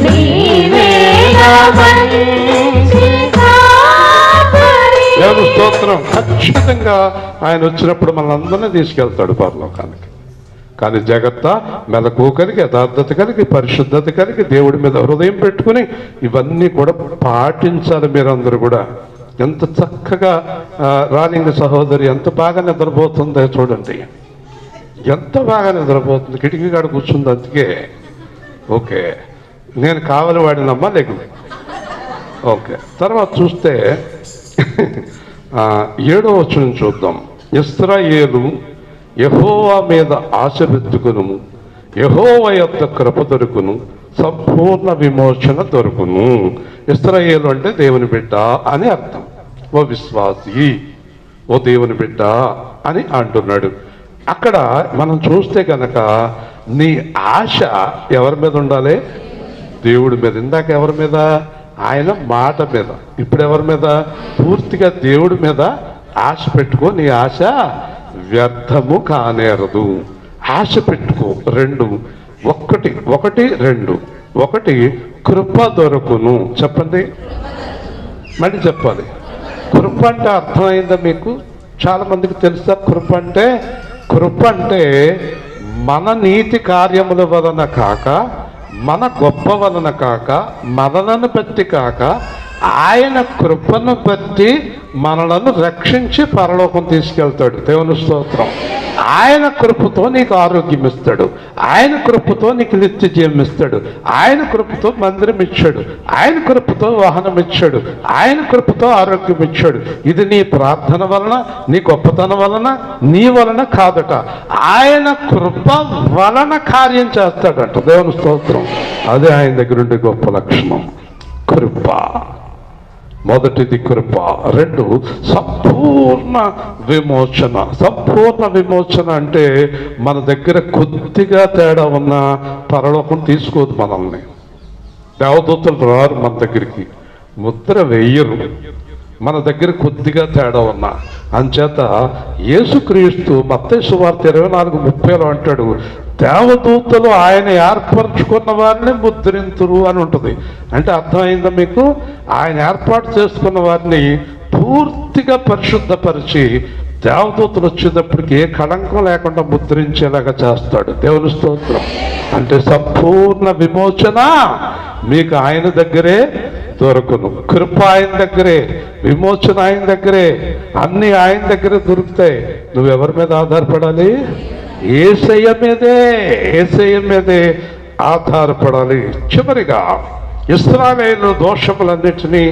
నీవే నా మంచి కాపరి. దేవుని స్తోత్రం. ఖచ్చితంగా ఆయన వచ్చినప్పుడు మనందరినీ తీసుకెళ్తాడు పరలోకానికి. కానీ జాగ్రత్త, మెలకు కలిగి, యథార్థత కలిగి, పరిశుద్ధత కలిగి, దేవుడి మీద హృదయం పెట్టుకుని ఇవన్నీ కూడా పాటించాలి మీరందరూ కూడా. ఎంత చక్కగా రాణింగ సహోదరి ఎంత బాగా నిద్రపోతుందో చూడండి, ఎంత బాగా నిద్రపోతుంది. కిటికీ కాడ కూర్చుంది. అందుకే ఓకే, నేను కావలి వాడినమ్మా లేకు. ఓకే, తర్వాత చూస్తే 7వ వచనం చూద్దాం. ఇశ్రాయేలు యెహోవా మీద ఆశ పెట్టుకును, యెహోవా యొక్క కృప దొరుకును, సంపూర్ణ విమోచన దొరుకును. ఇశ్రాయేలు అంటే దేవుని బిడ్డ అని అర్థం. ఓ విశ్వాసి, ఓ దేవుని బిడ్డ అని అంటున్నాడు. అక్కడ మనం చూస్తే కనుక నీ ఆశ ఎవరి మీద ఉండాలి? దేవుడి మీద. ఇందాక ఎవరి మీద? ఆయన మాట మీద. ఇప్పుడు ఎవరి మీద? పూర్తిగా దేవుడి మీద ఆశ పెట్టుకో. నీ ఆశ వ్యర్థము కానేరదు. ఆశ పెట్టుకో. 2 1 2 1 కృప దొరుకును. చెప్పండి. మళ్ళీ చెప్పాలి. కృప అంటే అర్థమైందా మీకు? చాలా మందికి తెలుసా కృప అంటే? కృప అంటే మన నీతి కార్యముల వలన కాక, మన గొప్ప వలన కాక, మనలను బట్టి కాక, ఆయన కృపను బట్టి మనలను రక్షించి పరలోకం తీసుకెళ్తాడు. దేవుని స్తోత్రం. ఆయన కృపతో నీకు ఆరోగ్యం ఇస్తాడు, ఆయన కృపతో నీకు నిత్య జీవం ఇస్తాడు, ఆయన కృపతో మందిరం ఇచ్చాడు, ఆయన కృపతో వాహనం ఇచ్చాడు, ఆయన కృపతో ఆరోగ్యం ఇచ్చాడు. ఇది నీ ప్రార్థన వలన, నీ గొప్పతనం వలన, నీ వలన కాదట, ఆయన కృప వలన కార్యం చేస్తాడట. దేవుని స్తోత్రం. అదే ఆయన దగ్గర ఉండే గొప్ప లక్షణం, కృప. మొదటిది కృప, రెండు సంపూర్ణ విమోచన. సంపూర్ణ విమోచన అంటే మన దగ్గర కొద్దిగా తేడా ఉన్న పరలోకం తీసుకోదు మనల్ని. దేవదూతలు రారు మన దగ్గరికి, ముద్ర వెయ్యరు మన దగ్గర కొద్దిగా తేడా ఉన్నా. అంచేత యేసుక్రీస్తు మత్తయి సువార్త 24:30 అంటాడు, దేవదూతలు ఆయన ఏర్పరచుకున్న వారిని ముద్రింతురు అని ఉంటుంది. అంటే అర్థమైందా మీకు? ఆయన ఏర్పాటు చేసుకున్న వారిని పూర్తిగా పరిశుద్ధపరిచి దేవదూతలు వచ్చేటప్పటికి ఏ కళంకం లేకుండా ముద్రించేలాగా చేస్తాడు. దేవుని స్తోత్రం. అంటే సంపూర్ణ విమోచన మీకు ఆయన దగ్గరే దొరకను. కృప ఆయన దగ్గరే, విమోచన ఆయన దగ్గరే, అన్ని ఆయన దగ్గరే దొరుకుతాయి. నువ్వెవరి మీద ఆధారపడాలి? యేసయ్య మీదే, యేసయ్య మీదే ఆధారపడాలి. చివరిగా ఇశ్రాయేలు దోషములన్నిటినీ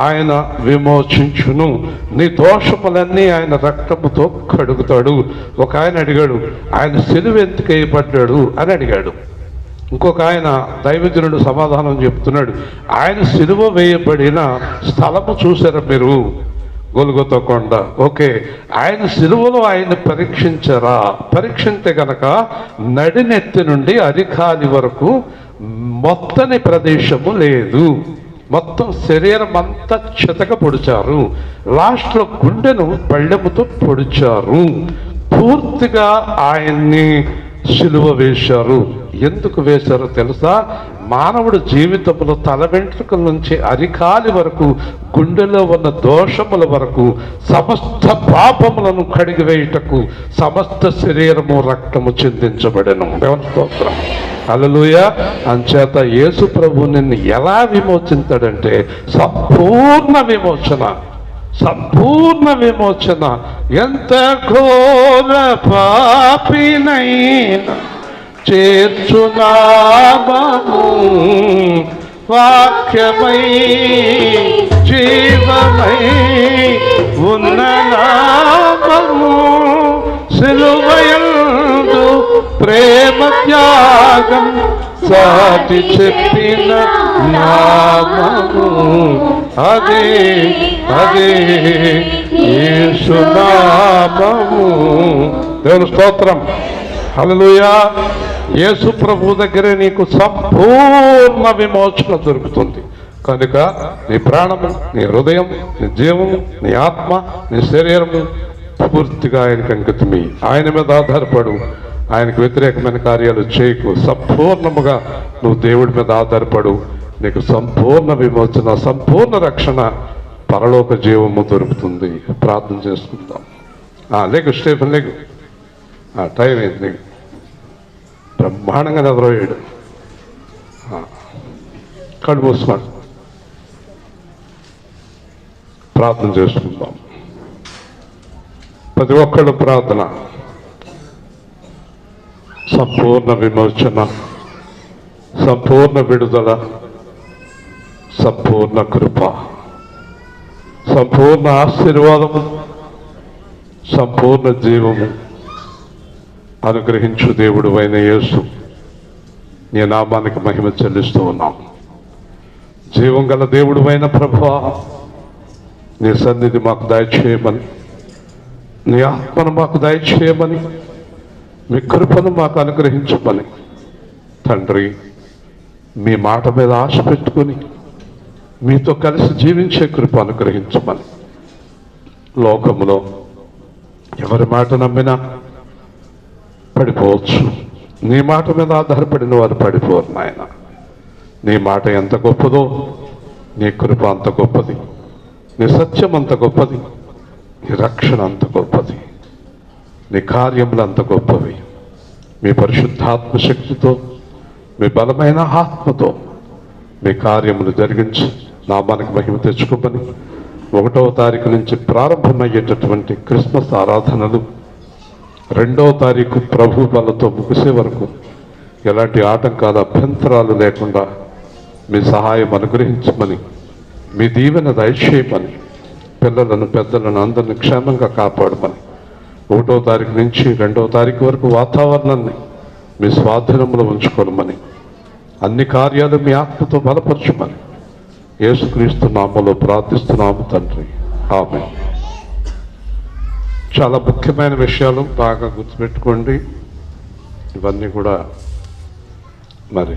ఆయన విమోచించును. నీ దోషములన్నీ ఆయన రక్తముతో కడుగుతాడు. ఒక ఆయన అడిగాడు, ఆయన సిలువ ఎందుకు వేయబడ్డాడు అని అడిగాడు. ఇంకొక ఆయన దైవజనుడు సమాధానం చెప్తున్నాడు, ఆయన సిలువ వేయబడిన స్థలము చూసారా మీరు? గొల్గొతా కొండ. ఓకే, ఆయన సిలువలో ఆయన పరీక్షించారా? పరీక్షించే గనక నడినెత్తి నుండి అరికాలి వరకు మొత్తని ప్రదేశము లేదు, మొత్తం శరీరం అంతా చితక పొడిచారు, లాస్ట్లో గుండెను పళ్ళెముతో పొడిచారు, పూర్తిగా ఆయన్ని సిలువ వేశారు. ఎందుకు వేశారో తెలుసా? మానవుడు జీవితంలో తల వెంట్రుకల నుంచి అరికాలి వరకు, గుండెలో ఉన్న దోషముల వరకు సమస్త పాపములను కడిగివేయుటకు సమస్త శరీరము రక్తము చిందించబడెను. దేవుని స్తోత్రం. హల్లెలూయా. అంచేత యేసు ప్రభు నిన్ను ఎలా విమోచించాడంటే సంపూర్ణ విమోచన, సంపూర్ణ విమోచన. ఎంత ఘోర పాపినైనా చేర్చునామము, వాక్యమై జీవమై ఉన్న నామము, సిలువయందు ప్రేమ త్యాగం సాటి చెప్పిన నామము, అదే అదే యేసునామము. దేవుని స్తోత్రం. హల్లెలూయా. యేసు ప్రభు దగ్గరే నీకు సంపూర్ణ విమోచన దొరుకుతుంది. కనుక నీ ప్రాణము, నీ హృదయం, నీ జీవము, నీ ఆత్మ, నీ శరీరము పూర్తిగా ఆయనకు అంకితమి. ఆయన మీద ఆధారపడు, ఆయనకు వ్యతిరేకమైన కార్యాలు చేయకు. సంపూర్ణముగా నువ్వు దేవుడి మీద ఆధారపడు. నీకు సంపూర్ణ విమోచన, సంపూర్ణ రక్షణ, పరలోక జీవము దొరుకుతుంది. ప్రార్థన చేసుకుందాం. లేకు స్టేఫన్, లేకు. టైం అయింది, లేకు. బ్రహ్మాండంగా నిద్రపోయాడు. కళ్ళు మూసుకోండి, ప్రార్థన చేసుకుందాం. ప్రతి ఒక్కళ్ళు ప్రార్థన. సంపూర్ణ విమోచన, సంపూర్ణ విడుదల, సంపూర్ణ కృప, సంపూర్ణ ఆశీర్వాదము, సంపూర్ణ జీవము అనుగ్రహించు దేవుడు అయిన యేసు, నీ నామానికి మహిమ చెల్లిస్తూ ఉన్నాం. జీవం గల దేవుడు అయిన ప్రభువా, నీ సన్నిధి మాకు దయచేయమని, నీ ఆత్మను మాకు దయచేయమని, మీ కృపను మాకు అనుగ్రహించమని తండ్రి, మీ మాట మీద ఆశ పెట్టుకుని మీతో కలిసి జీవించే కృప అనుగ్రహించమని. లోకములో ఎవరి మాట నమ్మినా పడిపోవచ్చు, నీ మాట మీద ఆధారపడిన వారు పడిపోరు నాయన. నీ మాట ఎంత గొప్పదో, నీ కృప అంత గొప్పది. నీ సత్యం అంత గొప్పది, నీ రక్షణ అంత గొప్పది, నీ కార్యములు అంత గొప్పవి. మీ పరిశుద్ధాత్మ శక్తితో, మీ బలమైన ఆత్మతో మీ కార్యములు జరిగించి నామానికి మహిమ తెచ్చుకోమని 1వ తారీఖు నుంచి ప్రారంభమయ్యేటటువంటి క్రిస్మస్ ఆరాధనలు 2వ తారీఖు ప్రభు బలతో ముగిసే వరకు ఎలాంటి ఆటంకాల అభ్యంతరాలు లేకుండా మీ సహాయం అనుగ్రహించమని, మీ దీవెన దయచేయమని, పిల్లలను పెద్దలను అందరిని క్షేమంగా కాపాడమని, 1వ తారీఖు నుంచి 2వ తారీఖు వరకు వాతావరణాన్ని మీ స్వాధీనంలో ఉంచుకోమని, అన్ని కార్యాలు మీ ఆత్మతో బలపరచమని యేసుక్రీస్తు నామములో ప్రార్థిస్తున్నాము తండ్రి, ఆమేన్. చాలా ముఖ్యమైన విషయాలు బాగా గుర్తుపెట్టుకోండి. ఇవన్నీ కూడా మరి